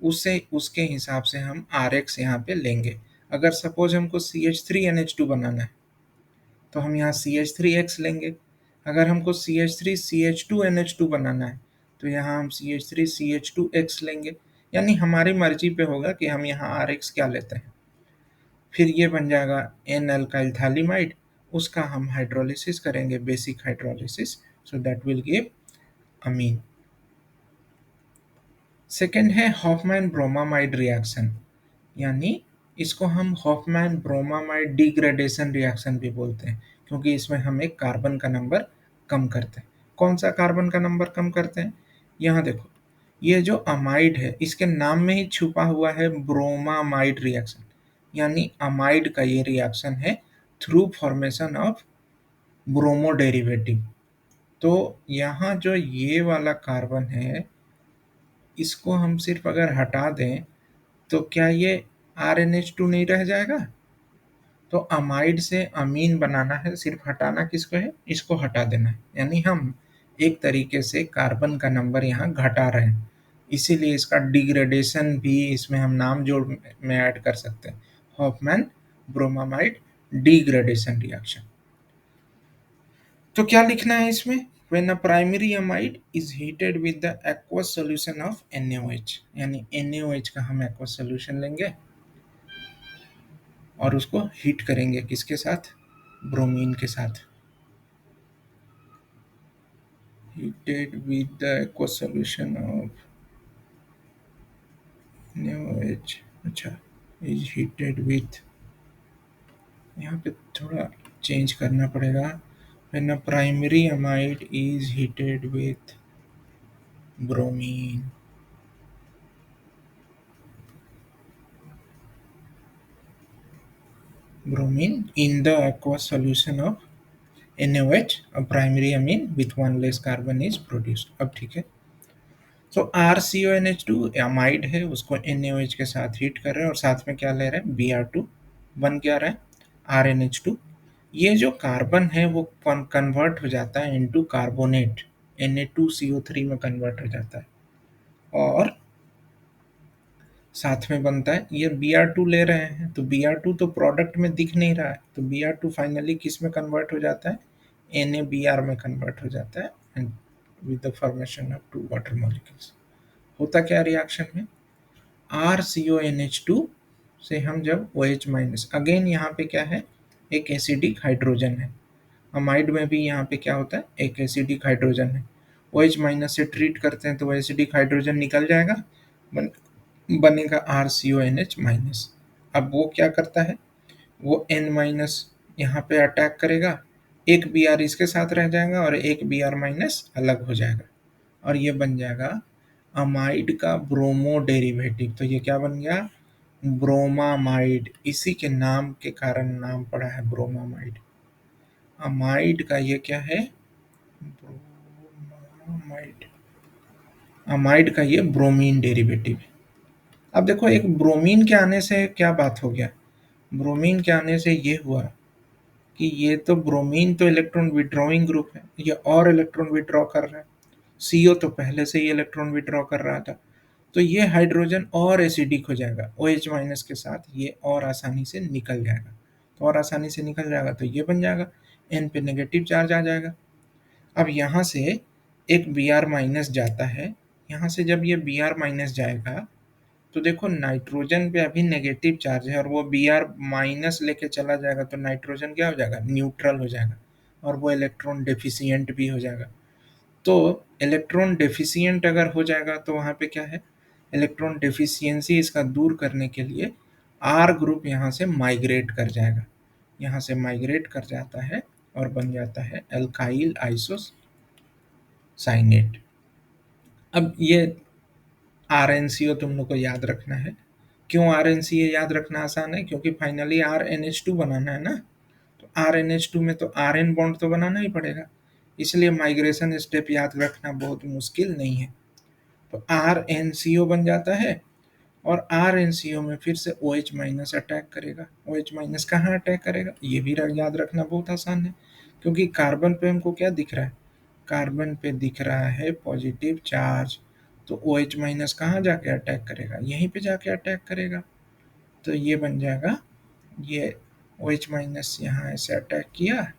उससे उसके हिसाब से हम RX यहाँ पे लेंगे। अगर सपोज हमको CH3NH2 बनाना है तो हम यहाँ CH3X लेंगे। अगर हमको CH3CH2NH2 बनाना है तो यहाँ हम CH3CH2X लेंगे। यानी हमारी मर्जी पे होगा कि हम यहाँ RX क्या लेते हैं। फिर ये बन जाएगा N अल्काइल थैलिमाइड, उसका हम हाइड्रोलिसिस करेंगे, basic hydrolysis, so that will give amine. Second है हॉफमैन ब्रोमामाइड रिएक्शन, यानी इसको हम हॉफमैन ब्रोमामाइड डिग्रेडेशन रिएक्शन भी बोलते हैं, क्योंकि इसमें हम एक कार्बन का नंबर कम करते हैं। कौन सा कार्बन का नंबर कम करते हैं, यहाँ देखो ये जो अमाइड है इसके नाम में ही छुपा हुआ है ब्रोमामाइड रिएक्शन, यानी अमाइड का ये रिएक्शन है through formation of bromo derivative. तो यहाँ जो ये वाला कार्बन है इसको हम सिर्फ अगर हटा दें तो क्या ये RNH2 नहीं रह जाएगा। तो अमाइड से अमीन बनाना है, सिर्फ हटाना किसको है, इसको हटा देना है, यानी हम एक तरीके से कार्बन का नंबर यहाँ घटा रहे हैं। इसीलिए इसका डिग्रेडेशन भी इसमें हम नाम जोड़ में ऐड कर सकते हैं, हॉफमैन ब्रोमामाइड डिग्रेडेशन रिएक्शन। तो क्या लिखना है इसमें, when a primary amide is heated with the aqueous solution of NaOH, यानी NaOH का हम aqueous solution लेंगे और उसको हीट करेंगे किसके साथ, ब्रोमीन के साथ। heated with the aqueous solution of NaOH, अच्छा, is heated with, यहाँ पे थोड़ा चेंज करना पड़ेगा, when a primary amide is heated with bromine, in the aqueous solution of NaOH, a primary amine with one less carbon is produced। अब ठीक है, तो RCONH2 अमाइड है, उसको NaOH के साथ हीट कर रहे हैं और साथ में क्या ले रहे हैं, Br2 बन क्या रहा है, RNH2। ये जो कार्बन है वो कन्वर्ट हो जाता है इनटू कार्बोनेट, Na2CO3 में कन्वर्ट हो जाता है और साथ में बनता है, ये Br2 ले रहे हैं तो Br2 तो प्रोडक्ट में दिख नहीं रहा है, तो Br2 फाइनली किस में कन्वर्ट हो जाता है, NaBr में कन्वर्ट हो जाता है and with the formation of two water molecules. होता क्या रिएक्शन में, RCONH2 से हम जब OH माइनस, अगेन यहाँ पे क्या है, एक एसिडिक हाइड्रोजन है। अमाइड में भी यहाँ पे क्या होता है, एक एसिडिक हाइड्रोजन है, OH माइनस से ट्रीट करते हैं तो एसिडिक हाइड्रोजन निकल जाएगा, बन, बनेगा RCONH माइनस। अब वो क्या करता है, वो N माइनस यहाँ पे अटैक करेगा, एक Br इसके साथ रह जाएगा और एक Br माइनस अलग हो जाएगा, और ये बन जाएगा अमाइड का ब्रोमो डेरिवेटिव। तो ये क्या बन गया, ब्रोमामाइड। इसी के नाम के कारण नाम पड़ा है ब्रोमामाइड। अमाइड का ये क्या है, ब्रोमामाइड। अमाइड का ये ब्रोमीन डेरिवेटिव है। अब देखो, एक ब्रोमीन के आने से क्या बात हो गया, ब्रोमीन के आने से ये हुआ कि ये तो ब्रोमीन तो इलेक्ट्रॉन विड्रॉइंग ग्रुप है, ये और इलेक्ट्रॉन विड्रॉ कर रहा है। सीओ तो पहले से ही इलेक्ट्रॉन विड्रॉ कर रहा था, तो ये हाइड्रोजन और एसिडिक हो जाएगा, OH माइनस के साथ ये और आसानी से निकल जाएगा। तो और आसानी से निकल जाएगा तो ये बन जाएगा, N पे नेगेटिव चार्ज आ जाएगा। अब यहाँ से एक Br माइनस जाता है, यहाँ से जब ये Br माइनस जाएगा तो देखो नाइट्रोजन पे अभी नेगेटिव चार्ज है, और वो Br माइनस लेके चला जाएगा तो नाइट्रोजन क्या हो जाएगा, न्यूट्रल हो जाएगा, और वो इलेक्ट्रॉन डेफिशिएंट भी हो जाएगा। तो इलेक्ट्रॉन डेफिशिएंट अगर हो जाएगा तो वहाँ पे क्या है, इलेक्ट्रॉन डेफिशिएंसी इसका दूर करने के लिए R ग्रुप यहाँ से माइग्रेट कर जाएगा, यहाँ से माइग्रेट कर जाता है और बन जाता है एल्काइल आइसोसाइनेट। अब ये RnCO तुम लोग को याद रखना है। क्यों RnCO याद रखना आसान है, क्योंकि फाइनली RnH2 बनाना है ना, तो RnH2 में तो Rn बॉन्ड तो बनाना ही पड़ेगा, इसलिए माइग्रेशन स्टेप याद रखना बहुत मुश्किल नहीं है। तो RnCO बन जाता है, और RnCO में फिर से OH माइनस अटैक करेगा। OH माइनस कहाँ अटैक करेगा, ये भी याद रखना बहुत आसान है, क्योंकि कार्बन पे हमको क्या दिख रहा है, कार्बन पे दिख रहा है पॉजिटिव चार्ज, तो OH माइनस कहाँ जाके अटैक करेगा, यहीं पे जाके अटैक करेगा। तो ये बन जाएगा, ये OH माइनस यहाँ ऐसे अटैक किया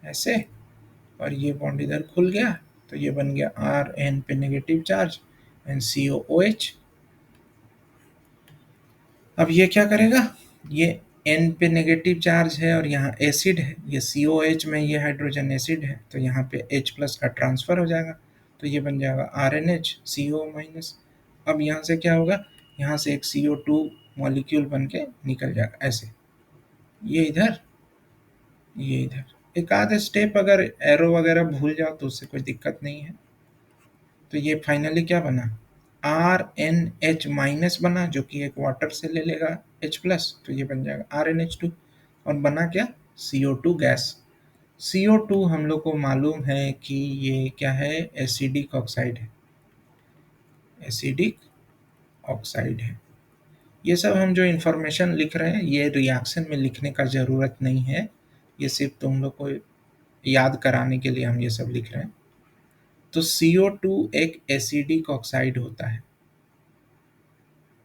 ऐसे, और ये बॉन्ड इधर खुल गया, तो ये बन गया Rn पे नेगेटिव चार्ज एंड COOH। अब ये क्या करेगा, ये N पे नेगेटिव चार्ज है और यहाँ एसिड है, ये COH में ये हाइड्रोजन एसिड है, तो यहाँ पे H प्लस का ट्रांसफर हो जाएगा, तो ये बन जाएगा RNH CO माइनस। अब यहाँ से क्या होगा, यहाँ से एक CO2 मॉलिक्यूल बन के निकल जाएगा ऐसे, ये इधर ये इधर। एक आध स्टेप अगर एरो वगैरह भूल जाओ तो उससे कोई दिक्कत नहीं है। तो ये फाइनली क्या बना, RNH माइनस बना, जो कि एक वाटर से ले लेगा H प्लस, तो ये बन जाएगा RNH2। और बना क्या, CO2 गैस। CO2 हम लोग को मालूम है कि ये क्या है, एसिडिक ऑक्साइड है, एसिडिक ऑक्साइड है। ये सब हम जो इन्फॉर्मेशन लिख रहे हैं ये रिएक्शन में लिखने का ज़रूरत नहीं है, ये सिर्फ तुम लोग को याद कराने के लिए हम ये सब लिख रहे हैं। तो CO2 एक एसिडिक ऑक्साइड होता है,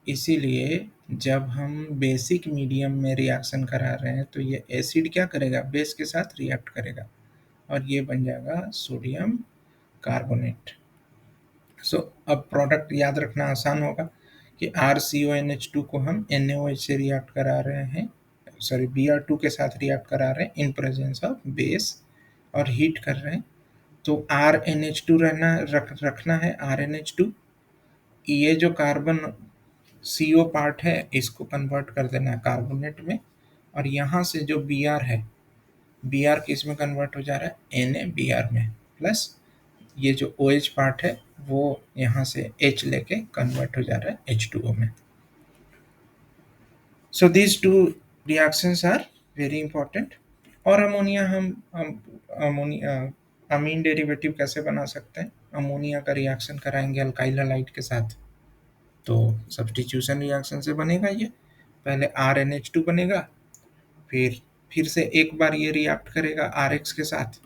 इसीलिए जब हम बेसिक मीडियम में रिएक्शन करा रहे हैं तो ये एसिड क्या करेगा, बेस के साथ रिएक्ट करेगा, और ये बन जाएगा सोडियम कार्बोनेट। सो अब प्रोडक्ट याद रखना आसान होगा कि RCONH2 को हम NaOH से रिएक्ट करा रहे हैं, सॉरी Br2 के साथ रिएक्ट करा रहे हैं इन प्रेजेंस ऑफ बेस, और हीट कर रहे हैं। तो RNH2 रखना है RNH2, ये जो कार्बन CO पार्ट है इसको कन्वर्ट कर देना है कार्बोनेट में, और यहाँ से जो Br है, Br किस में कन्वर्ट हो जा रहा है, NaBr में, प्लस ये जो OH पार्ट है वो यहाँ से H लेके कन्वर्ट हो जा रहा है H2O में। So these two reactions are very important. और अमोनिया हम अमोनिया अमीन डेरिवेटिव कैसे बना सकते हैं, अमोनिया का रिएक्शन कराएंगे अल्काइल हैलाइड के साथ, तो सब्स्टिट्यूशन रिएक्शन से बनेगा ये, पहले RNH2 बनेगा, फिर से एक बार ये रिएक्ट करेगा RX के साथ,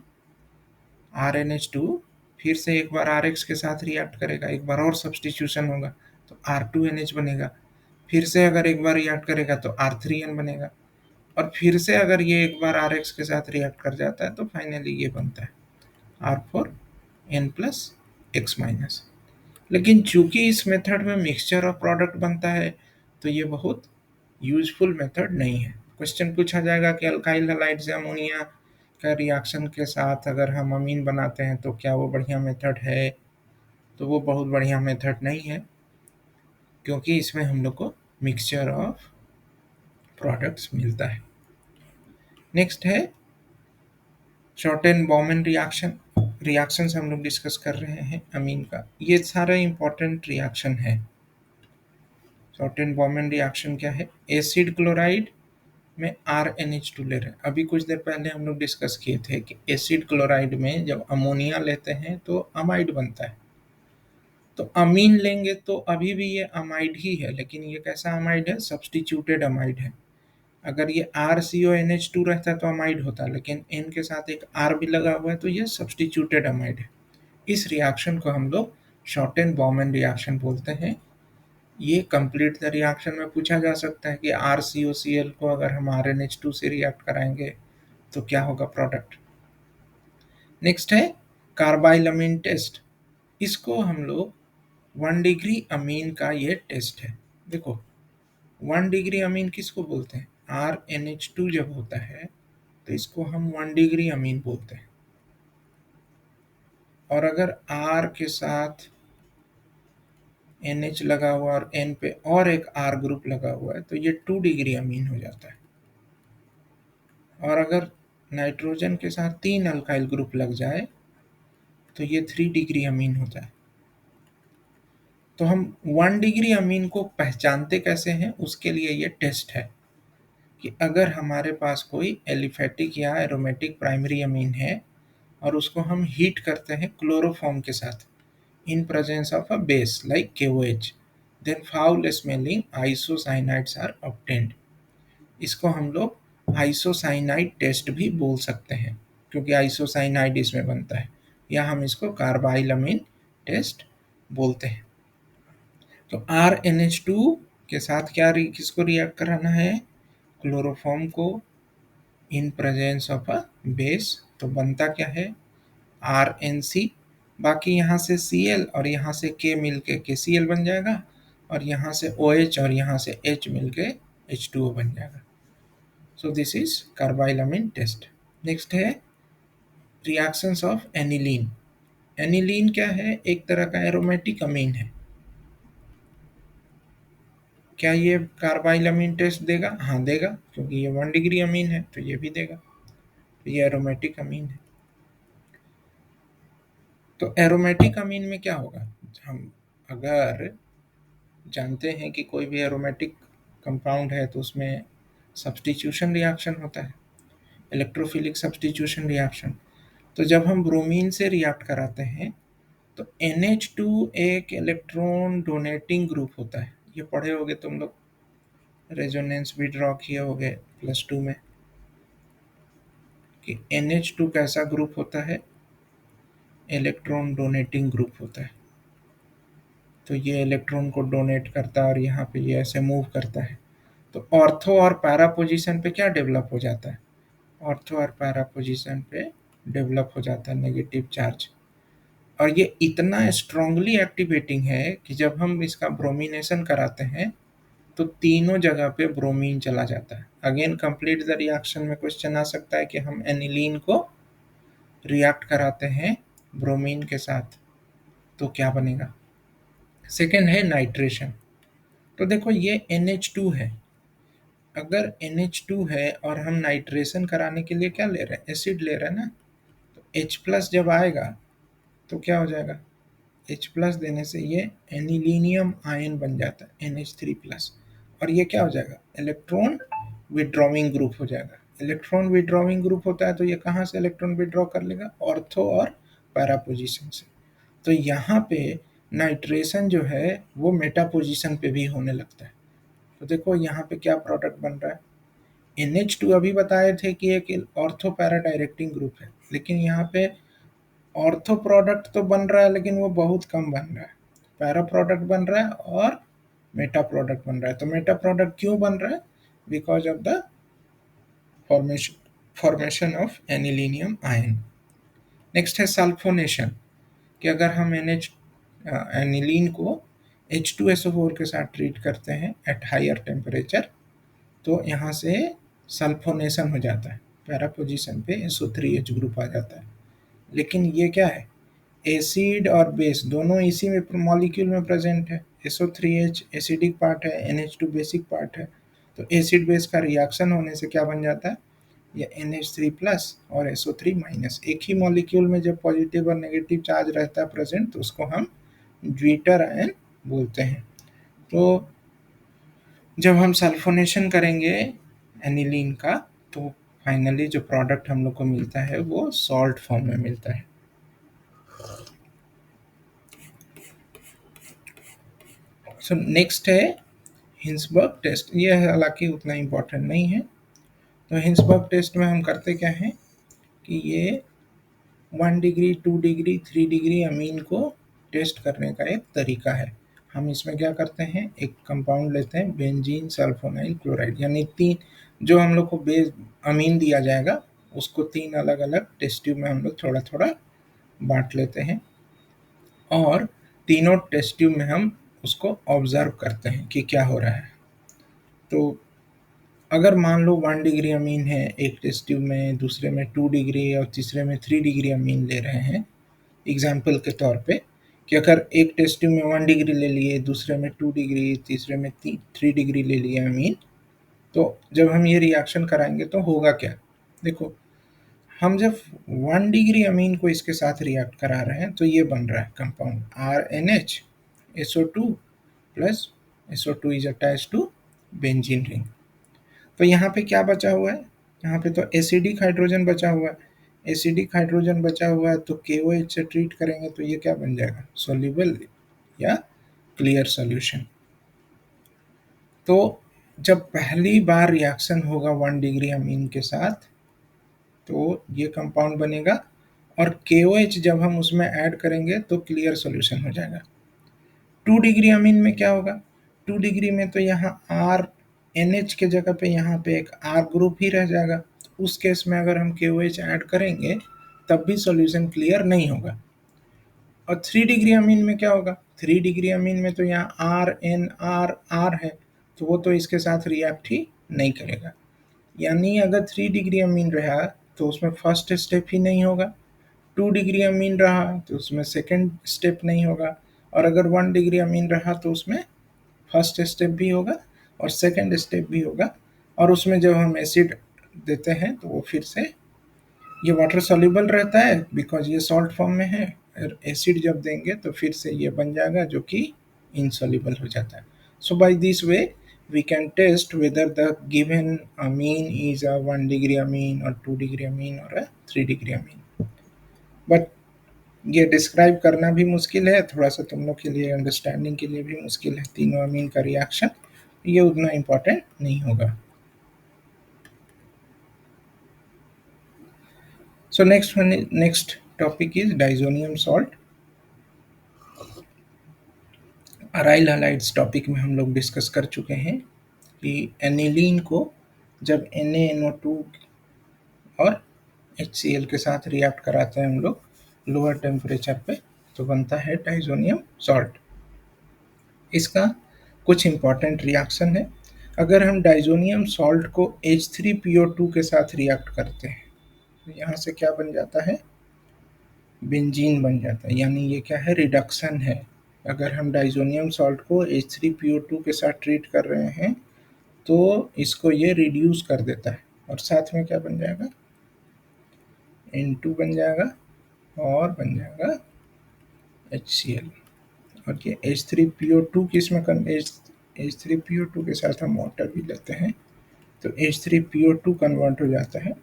RNH2 फिर से एक बार RX के साथ रिएक्ट करेगा, एक बार और सब्स्टिट्यूशन होगा तो R2NH बनेगा, फिर से अगर एक बार रिएक्ट करेगा तो R3N बनेगा, और फिर से अगर ये एक बार RX के साथ रिएक्ट कर जाता है तो फाइनली ये बनता है R4N प्लस X माइनस। लेकिन चूंकि इस मेथड में मिक्सचर ऑफ प्रोडक्ट बनता है तो ये बहुत यूजफुल मेथड नहीं है। क्वेश्चन पूछा जाएगा कि अल्काइल हैलाइड से अमोनिया का रिएक्शन के साथ अगर हम अमीन बनाते हैं तो क्या वो बढ़िया मेथड है? तो वो बहुत बढ़िया मेथड नहीं है, क्योंकि इसमें हम लोग को मिक्सचर ऑफ प्रोडक्ट्स मिलता है। नेक्स्ट है शॉर्ट एंड बॉर्मन रिएक्शन। रिएक्शन हम लोग डिस्कस कर रहे हैं अमीन का, ये सारा इंपॉर्टेंट रिएक्शन है। शॉर्ट एंड बॉर्मन रिएक्शन क्या है? एसिड क्लोराइड में RNH2 ले रहे हैं। अभी कुछ देर पहले हम लोग डिस्कस किए थे कि एसिड क्लोराइड में जब अमोनिया लेते हैं तो अमाइड बनता है। तो अमीन लेंगे तो अभी भी ये अमाइड ही है, लेकिन ये कैसा अमाइड है? सब्स्टिट्यूटेड अमाइड है। अगर ये RCONH2 रहता तो अमाइड होता, लेकिन N के साथ एक R भी लगा हुआ है तो ये सब्स्टिट्यूटेड अमाइड है। इस रिएक्शन को हम लोग शॉर्ट एंड बॉर्मन रिएक्शन बोलते हैं। ये कंप्लीट द रिएक्शन में पूछा जा सकता है कि RCOCl को अगर हम RNH2 से रिएक्ट कराएंगे तो क्या होगा प्रोडक्ट। नेक्स्ट है कार्बाइल अमीन टेस्ट। इसको हम लोग 1 डिग्री अमीन का ये टेस्ट है। देखो 1 डिग्री अमीन किसको बोलते हैं? RNH2 जब होता है तो इसको हम 1 डिग्री अमीन बोलते हैं। और अगर R के साथ NH लगा हुआ और N पे और एक R ग्रुप लगा हुआ है तो ये 2 डिग्री अमीन हो जाता है। और अगर नाइट्रोजन के साथ 3 अल्काइल ग्रुप लग जाए तो ये 3 डिग्री अमीन होता है। तो हम 1 डिग्री अमीन को पहचानते कैसे हैं, उसके लिए ये टेस्ट है कि अगर हमारे पास कोई एलिफेटिक या एरोमेटिक प्राइमरी अमीन है और उसको हम हीट करते हैं क्लोरोफॉर्म के साथ in presence of a base like KOH, then foul smelling isocyanides are obtained। इसको हम लोग आइसोसाइनाइड टेस्ट भी बोल सकते हैं, क्योंकि आइसोसाइनाइड इसमें बनता है, या हम इसको कार्बाइल अमीन टेस्ट बोलते हैं। तो RNH2 के साथ किसको रिएक्ट कराना है? क्लोरोफॉर्म को इन प्रेजेंस ऑफ अ बेस। तो बनता क्या है? RNC। बाकी यहाँ से Cl और यहाँ से K मिलके KCl बन जाएगा, और यहाँ से OH और यहाँ से H मिलके H2O बन जाएगा। So this is carbylamine test. Next है रिएक्शंस ऑफ एनिलीन। एनिलीन क्या है? एक तरह का एरोमेटिक अमीन है। क्या ये कार्बाइलामिन टेस्ट देगा? हाँ देगा, क्योंकि ये 1 डिग्री अमीन है तो ये भी देगा। तो ये एरोमेटिक अमीन है। तो एरोमेटिक अमीन में क्या होगा? हम अगर जानते हैं कि कोई भी एरोमेटिक कंपाउंड है तो उसमें सब्स्टिट्यूशन रिएक्शन होता है, इलेक्ट्रोफिलिक सब्स्टिट्यूशन रिएक्शन। तो जब हम ब्रोमीन से रिएक्ट कराते हैं तो NH2 एक इलेक्ट्रॉन डोनेटिंग ग्रुप होता है। ये पढ़े होगे तुम लोग, रेजोनेंस भी ड्रॉ किए होगे +2 में, कि NH2 कैसा ग्रुप होता है? इलेक्ट्रॉन डोनेटिंग ग्रुप होता है। तो ये इलेक्ट्रॉन को डोनेट करता है और यहाँ पे ये ऐसे मूव करता है। तो ऑर्थो और पैरा पोजीशन पे क्या डेवलप हो जाता है? ऑर्थो और पैरा पोजीशन पे डेवलप हो जाता है नेगेटिव चार्ज। और ये इतना स्ट्रांगली एक्टिवेटिंग है कि जब हम इसका ब्रोमिनेशन कराते हैं तो तीनों जगह पे ब्रोमीन चला जाता है। अगेन कंप्लीट द रिएक्शन में क्वेश्चन आ सकता है कि हम एनिलीन को रिएक्ट कराते हैं ब्रोमीन के साथ तो क्या बनेगा। सेकेंड है नाइट्रेशन। तो देखो ये NH2 है। अगर NH2 है और हम नाइट्रेशन कराने के लिए क्या ले रहे हैं? एसिड ले रहे हैं ना। तो H+ जब आएगा तो क्या हो जाएगा? H+ देने से ये एनिलीनियम आयन बन जाता है NH3+। और ये क्या हो जाएगा? इलेक्ट्रॉन विड्रॉइंग ग्रुप हो जाएगा। इलेक्ट्रॉन विड्रॉइंग ग्रुप होता है तो ये कहाँ से इलेक्ट्रॉन विड्रॉ कर लेगा? ऑर्थो और पैरा पोजीशन से। तो यहाँ पे नाइट्रेशन जो है वो मेटा पोजीशन पे भी होने लगता है। तो देखो यहाँ पे क्या प्रोडक्ट बन रहा है? NH2 अभी बताए थे कि एक ऑर्थो पैरा डायरेक्टिंग ग्रुप है, लेकिन यहाँ पे ऑर्थो प्रोडक्ट तो बन रहा है लेकिन वो बहुत कम बन रहा है। पैरा प्रोडक्ट बन रहा है और मेटा प्रोडक्ट बन रहा है। तो मेटा प्रोडक्ट क्यों बन रहा है? Because of the formation of anilinium ion. Next है सल्फोनेशन, कि अगर हम एनिलीन को H2SO4 के साथ ट्रीट करते हैं एट हायर टेम्परेचर तो यहाँ से सल्फोनेशन हो जाता है। पैरा पोजीशन पे SO3H ग्रुप आ जाता है। लेकिन ये क्या है, एसिड और बेस दोनों इसी में मॉलिक्यूल में प्रेजेंट है। SO3H एसिडिक पार्ट है, NH2 बेसिक पार्ट है। तो एसिड बेस का रिएक्शन होने से क्या बन जाता है, ये NH3 प्लस और SO3 माइनस। एक ही मॉलिक्यूल में जब पॉजिटिव और नेगेटिव चार्ज रहता है प्रेजेंट तो उसको हम ज्विटर आयन बोलते हैं। तो जब हम सल्फोनेशन करेंगे एनिलीन का तो फाइनली जो प्रोडक्ट हम लोग को मिलता है वो सॉल्ट फॉर्म में मिलता है। सो नेक्स्ट है हिंसबर्ग टेस्ट। ये हालांकि उतना इम्पोर्टेंट नहीं है। तो हिंसबर्ग टेस्ट में हम करते क्या हैं कि ये 1 डिग्री 2 डिग्री 3 डिग्री अमीन को टेस्ट करने का एक तरीका है। हम इसमें क्या करते हैं, एक कंपाउंड लेते हैं बेंजीन सल्फोनाइल क्लोराइड, यानी तीन जो हम लोग को बेस अमीन दिया जाएगा उसको तीन अलग अलग टेस्ट ट्यूब में हम लोग थोड़ा थोड़ा बांट लेते हैं और तीनों टेस्ट ट्यूब में हम उसको ऑब्जर्व करते हैं कि क्या हो रहा है। तो अगर मान लो 1 डिग्री अमीन है एक टेस्ट ट्यूब में, दूसरे में 2 डिग्री और तीसरे में 3 डिग्री अमीन ले रहे हैं एग्जाम्पल के तौर पे, कि अगर एक टेस्ट ट्यूब में 1 डिग्री ले लिए, दूसरे में 2 डिग्री, तीसरे में 3 डिग्री ले लिए अमीन, तो जब हम ये रिएक्शन कराएंगे तो होगा क्या, देखो हम जब 1 डिग्री अमीन को इसके साथ रिएक्ट करा रहे हैं तो ये बन रहा है compound RNH SO2 plus SO2 is attach to benzene ring. तो यहाँ पे क्या बचा हुआ है, यहाँ पे तो एसिडिक हाइड्रोजन बचा हुआ है। एसिडिक हाइड्रोजन बचा हुआ है तो KOH से ट्रीट करेंगे तो ये क्या बन जाएगा, सोल्यूबल या क्लियर सॉल्यूशन। तो जब पहली बार रिएक्शन होगा 1 डिग्री अमीन के साथ तो ये कंपाउंड बनेगा और KOH जब हम उसमें ऐड करेंगे तो क्लियर सॉल्यूशन हो जाएगा। 2 डिग्री अमीन में क्या होगा, 2 डिग्री में तो यहाँ आर NH के जगह पे यहाँ पे एक R ग्रुप ही रह जाएगा। तो उस केस में अगर हम KOH ऐड करेंगे तब भी सॉल्यूशन क्लियर नहीं होगा। और 3 डिग्री अमीन में क्या होगा, 3 डिग्री अमीन में तो यहाँ RNR है तो वो तो इसके साथ रिएक्ट ही नहीं करेगा। यानी अगर 3 डिग्री अमीन रहा तो उसमें फर्स्ट स्टेप ही नहीं होगा, 2 डिग्री अमीन रहा तो उसमें सेकेंड स्टेप नहीं होगा, और अगर 1 डिग्री अमीन रहा तो उसमें फर्स्ट स्टेप भी होगा और सेकेंड स्टेप भी होगा। और उसमें जब हम एसिड देते हैं तो वो फिर से ये वाटर सॉल्युबल रहता है बिकॉज ये सॉल्ट फॉर्म में है, और एसिड जब देंगे तो फिर से ये बन जाएगा जो कि इनसॉल्युबल हो जाता है। So by this way we can test whether the given amine is a 1 degree amine or 2 degree amine or a 3 degree amine। But ये डिस्क्राइब करना भी मुश्किल है थोड़ा सा, तुम लोग के लिए अंडरस्टैंडिंग के लिए भी मुश्किल है तीनों अमीन का रिएक्शन, ये उतना इम्पोर्टेंट नहीं होगा। So next topic is diazonium salt. Aryl halides topic में हम लोग डिस्कस कर चुके हैं कि एनिलीन को जब NaNO2 और HCl के साथ रिएक्ट कराते हैं हम लोग लोअर टेम्परेचर पे तो बनता है डाइजोनियम सॉल्ट। इसका कुछ इम्पॉर्टेंट रिएक्शन है। अगर हम डाइजोनियम सॉल्ट को H3PO2 के साथ रिएक्ट करते हैं तो यहाँ से क्या बन जाता है, बेंजीन बन जाता है, यानी ये क्या है, रिडक्शन है। अगर हम डाइजोनियम सॉल्ट को H3PO2 के साथ ट्रीट कर रहे हैं तो इसको ये रिड्यूस कर देता है और साथ में क्या बन जाएगा, N2 बन जाएगा और बन जाएगा HCl। और ये H3PO2 किसमें H3PO2 के साथ हम वाटर भी लेते हैं तो H3PO2 कन्वर्ट हो जाता है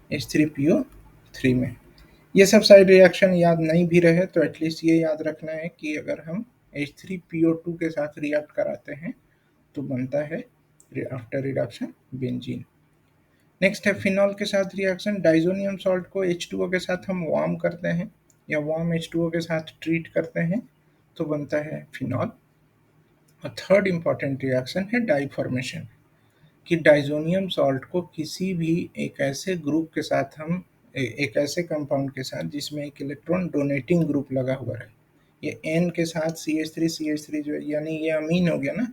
H3PO3 में। ये सब साइड रिएक्शन याद नहीं भी रहे तो एटलीस्ट ये याद रखना है कि अगर हम H3PO2 के साथ रिएक्ट कराते हैं तो बनता है आफ्टर रिडक्शन बेंजीन। नेक्स्ट है फिनॉल के साथ रिएक्शन। डाइजोनियम सॉल्ट को H2O के साथ हम वार्म करते हैं या वार्म H2O के साथ ट्रीट करते हैं तो बनता है फिनॉल। और थर्ड इंपॉर्टेंट रिएक्शन है डाई फॉर्मेशन, कि डाइजोनियम सॉल्ट को किसी भी एक ऐसे ग्रुप के साथ हम एक ऐसे कंपाउंड के साथ जिसमें एक इलेक्ट्रॉन डोनेटिंग ग्रुप लगा हुआ है, ये N के साथ CH3 जो है यानी ये अमीन हो गया ना,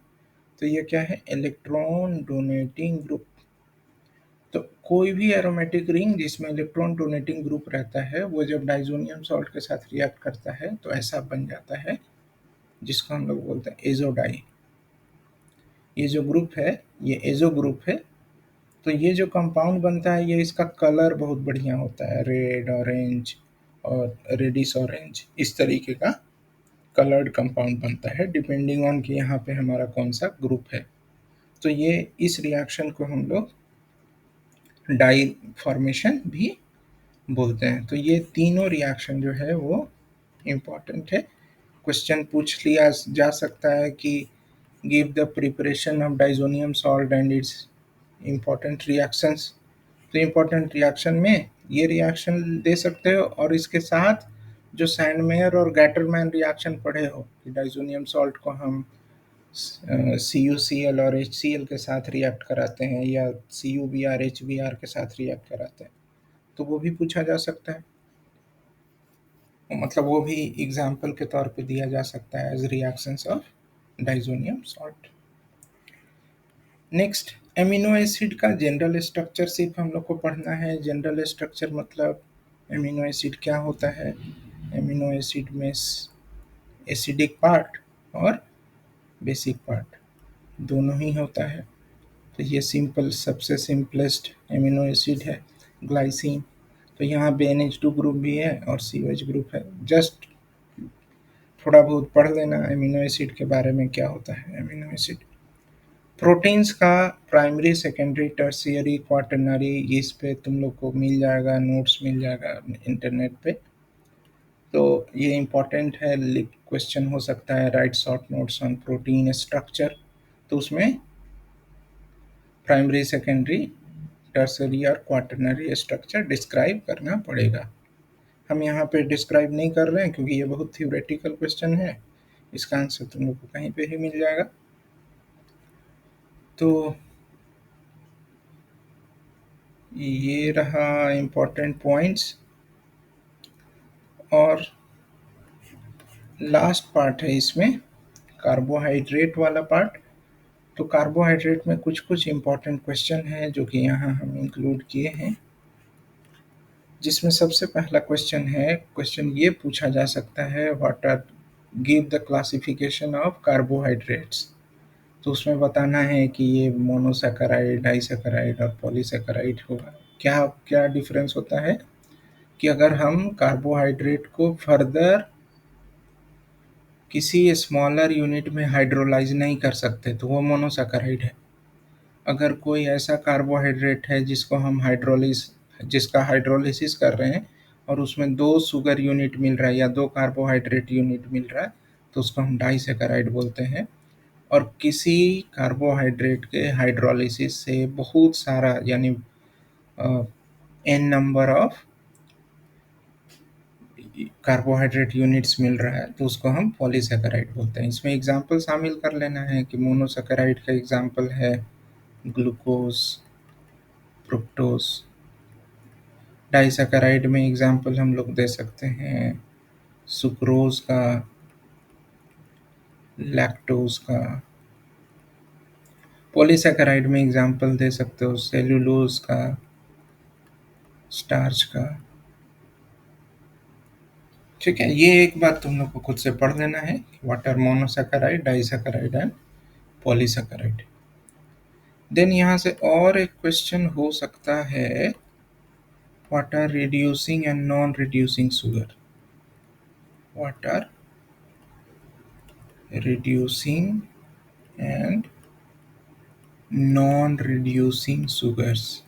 तो ये क्या है, इलेक्ट्रॉन डोनेटिंग ग्रुप। तो कोई भी एरोमेटिक रिंग जिसमें इलेक्ट्रॉन डोनेटिंग ग्रुप रहता है वो जब डाइजोनियम सॉल्ट के साथ रिएक्ट करता है तो ऐसा बन जाता है जिसको हम लोग बोलते हैं एजोडाई। ये जो ग्रुप है ये एजो ग्रुप है। तो ये जो कंपाउंड बनता है ये इसका कलर बहुत बढ़िया होता है, रेड ऑरेंज और रेडिश ऑरेंज, इस तरीके का कलर्ड कंपाउंड बनता है डिपेंडिंग ऑन कि यहाँ पे हमारा कौन सा ग्रुप है। तो ये इस रिएक्शन को हम लोग डाई फॉर्मेशन भी बोलते हैं। तो ये तीनों रिएक्शन जो है वो इम्पॉर्टेंट है। क्वेश्चन पूछ लिया जा सकता है कि give the preparation of diazonium salt and it's important reactions. तो इम्पॉर्टेंट रिएक्शन में ये रिएक्शन दे सकते हो और इसके साथ जो सैंडमेयर और गैटरमैन रिएक्शन पढ़े हो कि डाइजोनियम सॉल्ट को हम CuCl और HCl के साथ रिएक्ट कराते हैं या CuBr HBr के साथ रिएक्ट कराते हैं, तो वो भी पूछा जा सकता है। मतलब वो भी एग्जाम्पल के तौर पे दिया जा सकता है as reactions of diazonium salt. Next, amino acid का जनरल स्ट्रक्चर सिर्फ हम लोग को पढ़ना है। जनरल स्ट्रक्चर मतलब एमिनो एसिड क्या होता है। एमिनो एसिड में एसिडिक पार्ट और बेसिक पार्ट दोनों ही होता है। तो ये सिंपल सबसे सिंपलेस्ट एमिनो एसिड है ग्लाइसिन। तो यहाँ पे NH2 ग्रुप भी है और COH ग्रुप है। जस्ट थोड़ा बहुत पढ़ लेना एमिनो एसिड के बारे में क्या होता है एमिनो एसिड। प्रोटीन्स का प्राइमरी सेकेंडरी टर्शियरी क्वाटरनरी इस पे तुम लोग को मिल जाएगा, नोट्स मिल जाएगा इंटरनेट पे। तो ये इम्पोर्टेंट है, क्वेश्चन हो सकता है right short notes on protein structure. तो उसमें प्राइमरी सेकेंडरी टर्सरी और क्वाटरनरी स्ट्रक्चर डिस्क्राइब करना पड़ेगा। हम यहाँ पे डिस्क्राइब नहीं कर रहे हैं क्योंकि ये बहुत थ्योरेटिकल क्वेश्चन है। इसका आंसर तुम लोग को कहीं पे ही मिल जाएगा। तो ये रहा इम्पोर्टेंट पॉइंट्स। और लास्ट पार्ट है इसमें कार्बोहाइड्रेट वाला पार्ट। तो कार्बोहाइड्रेट में कुछ कुछ इम्पोर्टेंट क्वेश्चन है जो कि यहाँ हम इंक्लूड किए हैं, जिसमें सबसे पहला क्वेश्चन है, क्वेश्चन ये पूछा जा सकता है what are give the classification of carbohydrates. तो उसमें बताना है कि ये मोनोसैकेराइड, डाइसैकेराइड और पॉलीसैकेराइड होगा। क्या क्या डिफरेंस होता है कि अगर हम कार्बोहाइड्रेट को फर्दर किसी स्मॉलर यूनिट में हाइड्रोलाइज नहीं कर सकते तो वो मोनोसैकेराइड है। अगर कोई ऐसा कार्बोहाइड्रेट है जिसका हाइड्रोलिसिस कर रहे हैं और उसमें 2 शुगर यूनिट मिल रहा है या 2 कार्बोहाइड्रेट यूनिट मिल रहा है तो उसको हम डाइसैकेराइड बोलते हैं। और किसी कार्बोहाइड्रेट के हाइड्रोलिसिस से बहुत सारा यानी n number of carbohydrate units मिल रहा है तो उसको हम पॉलीसैकेराइड बोलते हैं। इसमें एग्जाम्पल शामिल कर लेना है कि मोनोसैकेराइड का एग्जाम्पल है ग्लूकोज, फ्रुक्टोज। डाइसैकेराइड में एग्जाम्पल हम लोग दे सकते हैं सुक्रोज का, लैक्टोज का। पॉलीसैकेराइड में एग्जाम्पल दे सकते हो सेलुलोज का, स्टार्च का। ठीक है, ये एक बात तुम लोग को खुद से पढ़ लेना है, what are monosaccharide, disaccharide and polysaccharide. Then यहाँ से और एक क्वेश्चन हो सकता है, what are reducing and non reducing sugar. व्हाट आर reducing and non-reducing sugars।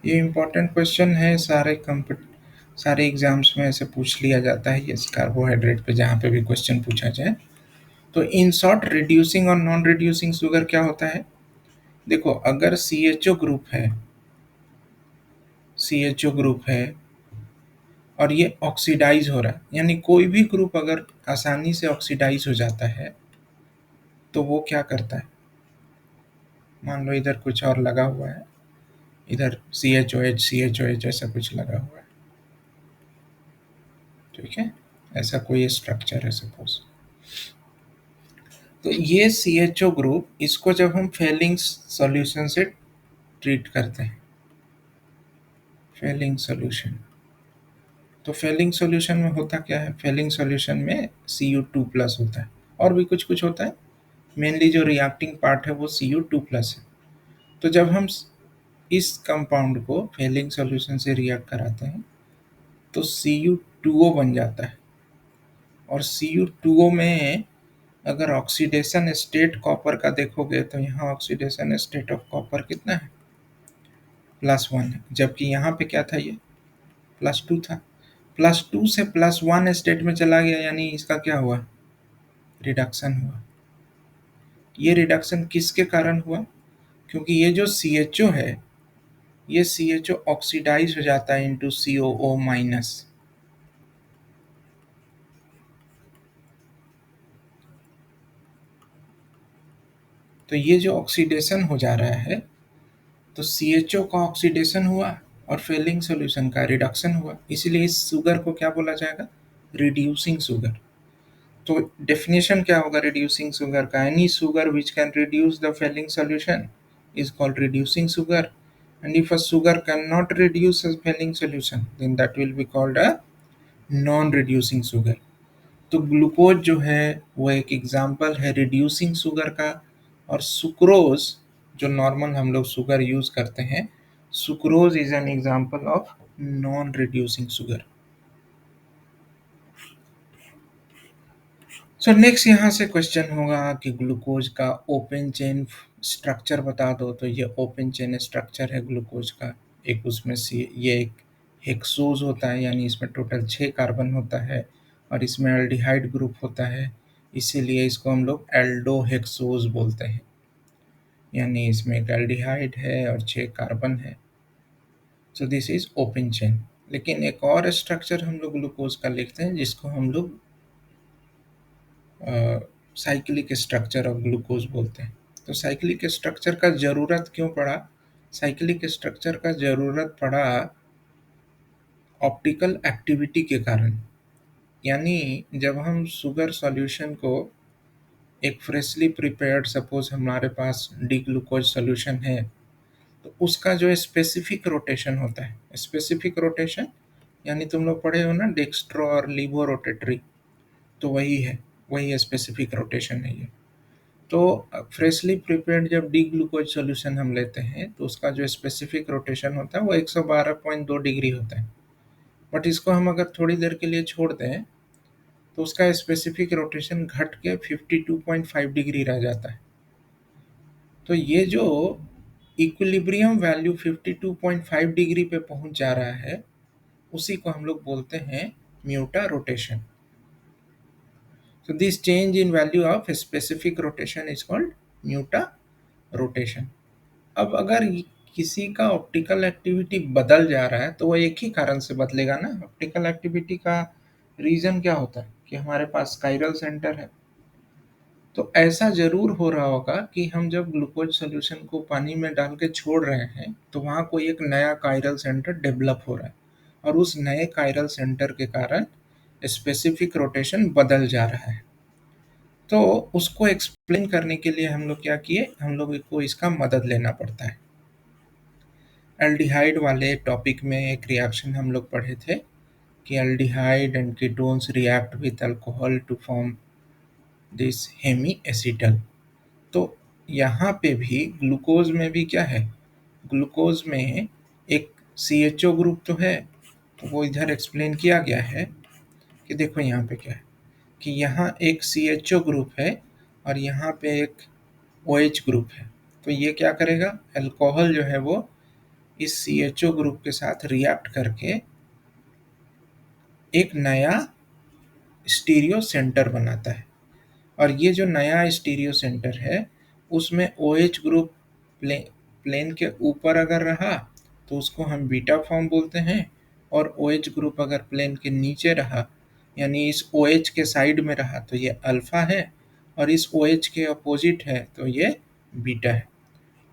ये इम्पोर्टेंट क्वेश्चन है, सारे एग्जाम्स में ऐसे पूछ लिया जाता है ये कार्बोहाइड्रेट पे जहाँ पे भी क्वेश्चन पूछा जाए। तो इन शॉर्ट रिड्यूसिंग और नॉन रिड्यूसिंग शुगर क्या होता है। देखो अगर CHO ग्रुप है और ये ऑक्सीडाइज हो रहा है, यानी कोई भी ग्रुप अगर आसानी से ऑक्सीडाइज हो जाता है तो वो क्या करता है, मान लो इधर कुछ और लगा हुआ है, इधर CHOH ऐसा कुछ लगा हुआ है, ठीक है, ऐसा कोई स्ट्रक्चर है सपोज। तो ये CHO ग्रुप, इसको जब हम फेलिंग सॉल्यूशन से ट्रीट करते हैं, फेलिंग सॉल्यूशन, तो फेलिंग सॉल्यूशन में होता क्या है, फेलिंग सॉल्यूशन में Cu2+ होता है और भी कुछ कुछ होता है, मेनली जो रिएक्टिंग पार्ट है वो Cu2+ है। तो जब हम इस कंपाउंड को फेलिंग सॉल्यूशन से रिएक्ट कराते हैं तो Cu2O बन जाता है, और Cu2O में अगर ऑक्सीडेशन स्टेट कॉपर का देखोगे तो यहाँ ऑक्सीडेशन स्टेट ऑफ कॉपर कितना है, +1 है, जबकि यहाँ पे क्या था, ये +2 था। +2 से +1 स्टेट में चला गया, यानी इसका क्या हुआ, रिडक्शन हुआ। ये रिडक्शन किसके कारण हुआ, क्योंकि ये जो CHO है, ये CHO ऑक्सीडाइज हो जाता है इंटू COO-। तो ये जो ऑक्सीडेशन हो जा रहा है, तो CHO का ऑक्सीडेशन हुआ और फेलिंग सॉल्यूशन का रिडक्शन हुआ, इसीलिए इस शुगर को क्या बोला जाएगा, रिड्यूसिंग शुगर। तो डेफिनेशन क्या होगा रिड्यूसिंग शुगर का, any sugar which can reduce the Fehling solution is called reducing sugar, and if a sugar cannot reduce a failing solution then that will be called a non reducing sugar। तो glucose जो है वो एक example है reducing sugar का, और sucrose जो normal हम लोग शुगर यूज करते हैं, sucrose is an example of non reducing sugar. So next यहाँ से क्वेश्चन होगा कि ग्लूकोज का ओपन चेन स्ट्रक्चर बता दो, तो ये ओपन चेन स्ट्रक्चर है ग्लूकोज का। एक उसमें से ये एक हेक्सोज होता है, यानी इसमें टोटल 6 कार्बन होता है, और इसमें एल्डिहाइड ग्रुप होता है, इसीलिए इसको हम लोग एल्डोहेक्सोज बोलते हैं, यानी इसमें एक एल्डिहाइड है और 6 कार्बन है। So this is open chain. लेकिन एक और स्ट्रक्चर हम लोग ग्लूकोज का लिखते हैं जिसको हम लोग साइक्लिक स्ट्रक्चर ऑफ ग्लूकोज बोलते हैं। तो साइक्लिक स्ट्रक्चर का ज़रूरत क्यों पड़ा, साइक्लिक स्ट्रक्चर का ज़रूरत पड़ा ऑप्टिकल एक्टिविटी के कारण। यानी जब हम शुगर सॉल्यूशन को एक फ्रेशली प्रिपेयर्ड, सपोज हमारे पास डी ग्लूकोज सॉल्यूशन है, तो उसका जो स्पेसिफिक रोटेशन होता है, स्पेसिफिक रोटेशन यानी तुम लोग पढ़े हो ना डेक्स्ट्रो और लीवो रोटेटरी, तो वही है, वही स्पेसिफिक रोटेशन है ये। तो फ्रेशली प्रिपेयर्ड जब डी ग्लूकोज सॉल्यूशन हम लेते हैं तो उसका जो स्पेसिफिक रोटेशन होता है वो 112.2 डिग्री होता है, बट इसको हम अगर थोड़ी देर के लिए छोड़ दें तो उसका स्पेसिफिक रोटेशन घट के 52.5 डिग्री रह जाता है। तो ये जो इक्विलिब्रियम वैल्यू 52.5 डिग्री पे पहुंच जा रहा है, उसी को हम लोग बोलते हैं म्यूटा rotation. So this change in value of specific rotation is called mutarotation. अब अगर किसी का ऑप्टिकल एक्टिविटी बदल जा रहा है तो वो एक ही कारण से बदलेगा ना, ऑप्टिकल एक्टिविटी का रीजन क्या होता है कि हमारे पास कायरल सेंटर है। तो ऐसा जरूर हो रहा होगा कि हम जब ग्लूकोज सॉल्यूशन को पानी में डाल के छोड़ रहे हैं तो वहाँ कोई एक नया कायरल सेंटर डेवलप हो रहा है, और उस नए कायरल सेंटर के कारण स्पेसिफिक रोटेशन बदल जा रहा है। तो उसको एक्सप्लेन करने के लिए हम लोग क्या किए, हम लोग को इसका मदद लेना पड़ता है। एल्डिहाइड वाले टॉपिक में एक रिएक्शन हम लोग पढ़े थे कि aldehyde and ketones react with alcohol to form this hemi acetal. तो यहाँ पे भी ग्लूकोज में भी क्या है, ग्लूकोज में एक CHO ग्रुप तो है, तो वो इधर एक्सप्लेन किया गया है कि देखो यहाँ पे क्या है कि यहाँ एक CHO ग्रुप है और यहाँ पे एक OH ग्रुप है। तो ये क्या करेगा, अल्कोहल जो है वो इस CHO ग्रुप के साथ रिएक्ट करके एक नया स्टीरियो सेंटर बनाता है, और ये जो नया स्टीरियो सेंटर है उसमें OH ग्रुप प्लेन के ऊपर अगर रहा तो उसको हम बीटा फॉर्म बोलते हैं, और OH ग्रुप अगर प्लेन के नीचे रहा यानी इस OH के साइड में रहा तो ये अल्फा है, और इस OH के अपोजिट है तो ये बीटा है।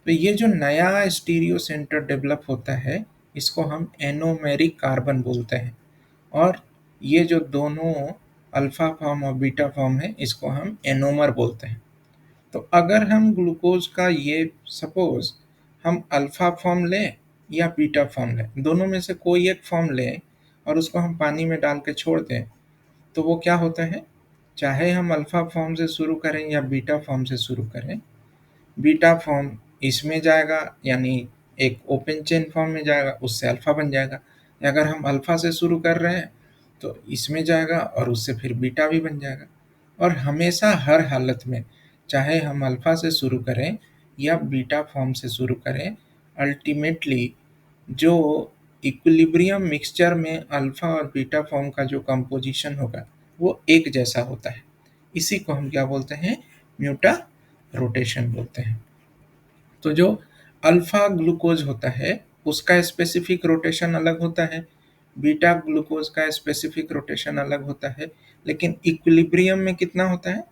तो ये जो नया स्टीरियो सेंटर डेवलप होता है इसको हम एनोमेरिक कार्बन बोलते हैं, और ये जो दोनों अल्फा फॉर्म और बीटा फॉर्म है इसको हम एनोमर बोलते हैं। तो अगर हम ग्लूकोज का ये सपोज हम अल्फा फॉर्म लें या बीटा फॉर्म लें, दोनों में से कोई एक फॉर्म लें और उसको हम पानी में डाल के छोड़ दें, तो वो क्या होता है, चाहे हम अल्फा फॉर्म से शुरू करें या बीटा फॉर्म से शुरू करें, बीटा फॉर्म इसमें जाएगा यानी एक ओपन चेन फॉर्म में जाएगा, उससे अल्फा बन जाएगा। या अगर हम अल्फा से शुरू कर रहे हैं तो इसमें जाएगा और उससे फिर बीटा भी बन जाएगा। और हमेशा हर हालत में चाहे हम अल्फा से शुरू करें या बीटा फॉर्म से शुरू करें, अल्टीमेटली जो इक्विलिब्रियम मिक्सचर में अल्फा और बीटा फॉर्म का जो कंपोजिशन होगा वो एक जैसा होता है। इसी को हम क्या बोलते हैं, म्यूटा रोटेशन बोलते हैं। तो जो अल्फा ग्लूकोज होता है उसका स्पेसिफिक रोटेशन अलग होता है, बीटा ग्लूकोज का स्पेसिफिक रोटेशन अलग होता है, लेकिन इक्विलिब्रियम में कितना होता है,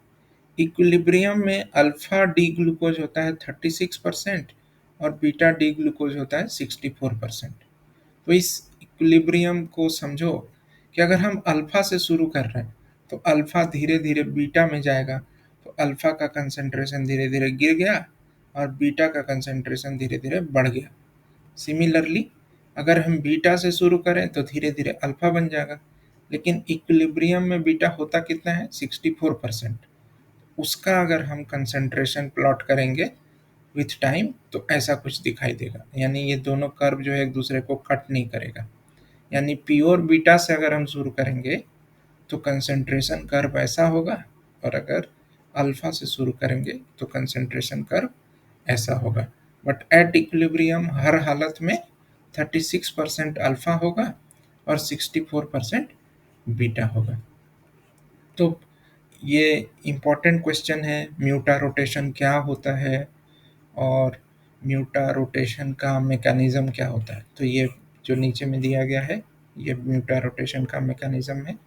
इक्विलिब्रियम में अल्फा डी ग्लूकोज होता है 36% और बीटा डी ग्लूकोज होता है 64%। तो इस इक्विलिब्रियम को समझो कि अगर हम अल्फा से शुरू कर रहे हैं तो अल्फा धीरे धीरे बीटा में जाएगा, तो अल्फा का कंसंट्रेशन धीरे धीरे गिर गया और बीटा का कंसंट्रेशन धीरे धीरे बढ़ गया। सिमिलरली अगर हम बीटा से शुरू करें तो धीरे धीरे अल्फा बन जाएगा, लेकिन इक्विलिब्रियम में बीटा होता कितना है, 64%। उसका अगर हम कंसंट्रेशन प्लॉट करेंगे विथ टाइम तो ऐसा कुछ दिखाई देगा, यानी ये दोनों कर्व जो है एक दूसरे को कट नहीं करेगा। यानी प्योर बीटा से अगर हम शुरू करेंगे तो कंसंट्रेशन कर्व ऐसा होगा, और अगर अल्फा से शुरू करेंगे तो कंसंट्रेशन कर्व ऐसा होगा। बट एट इक्विलिब्रियम हर हालत में 36% अल्फा होगा और 64% बीटा होगा। तो ये इम्पोर्टेंट क्वेश्चन है, म्यूटा रोटेशन क्या होता है और म्यूटा रोटेशन का मैकेनिज्म क्या होता है। तो ये जो नीचे में दिया गया है ये म्यूटा रोटेशन का मैकेनिज्म है।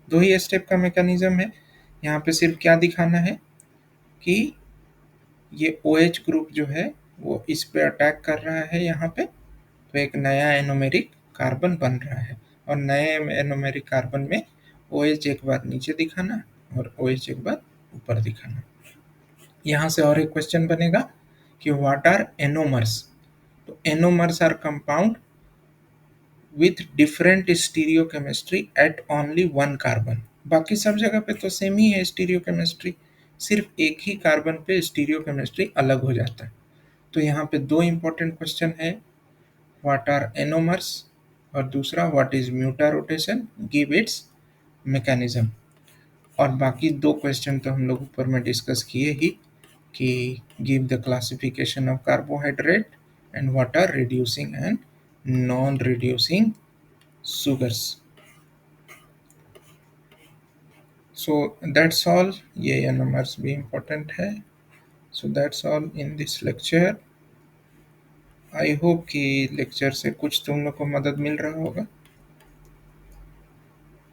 दो ही स्टेप का मैकेनिज्म है। यहाँ पे सिर्फ क्या दिखाना है कि ये OH ग्रुप जो है वो इस पे अटैक कर रहा है यहाँ पे, तो एक नया एनोमेरिक कार्बन बन रहा है, और नए एनोमेरिक कार्बन में OH एक बार नीचे दिखाना और OH एक बार ऊपर दिखाना। यहाँ से और एक क्वेश्चन बनेगा कि व्हाट आर एनोमर्स। तो anomers are compound with different stereochemistry at only one carbon. बाकी सब जगह पे तो सेम ही है स्टीरियो केमिस्ट्री, सिर्फ एक ही कार्बन पे स्टीरियो केमिस्ट्री अलग हो जाता है। तो यहाँ पे दो इंपॉर्टेंट क्वेश्चन है, व्हाट आर एनोमर्स और दूसरा what is mutarotation, give its mechanism. और बाकी दो क्वेश्चन तो हम लोग ऊपर में डिस्कस किए ही कि give the classification of carbohydrate and what are reducing and non reducing sugars. So that's all, ये numbers भी important है। So that's all in this lecture. I hope कि लेक्चर से कुछ तुम लोग को मदद मिल रहा होगा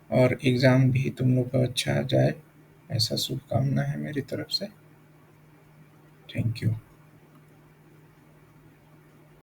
और एग्ज़ाम भी तुम लोग का अच्छा जाए, ऐसा शुभकामना है मेरी तरफ से। Thank you.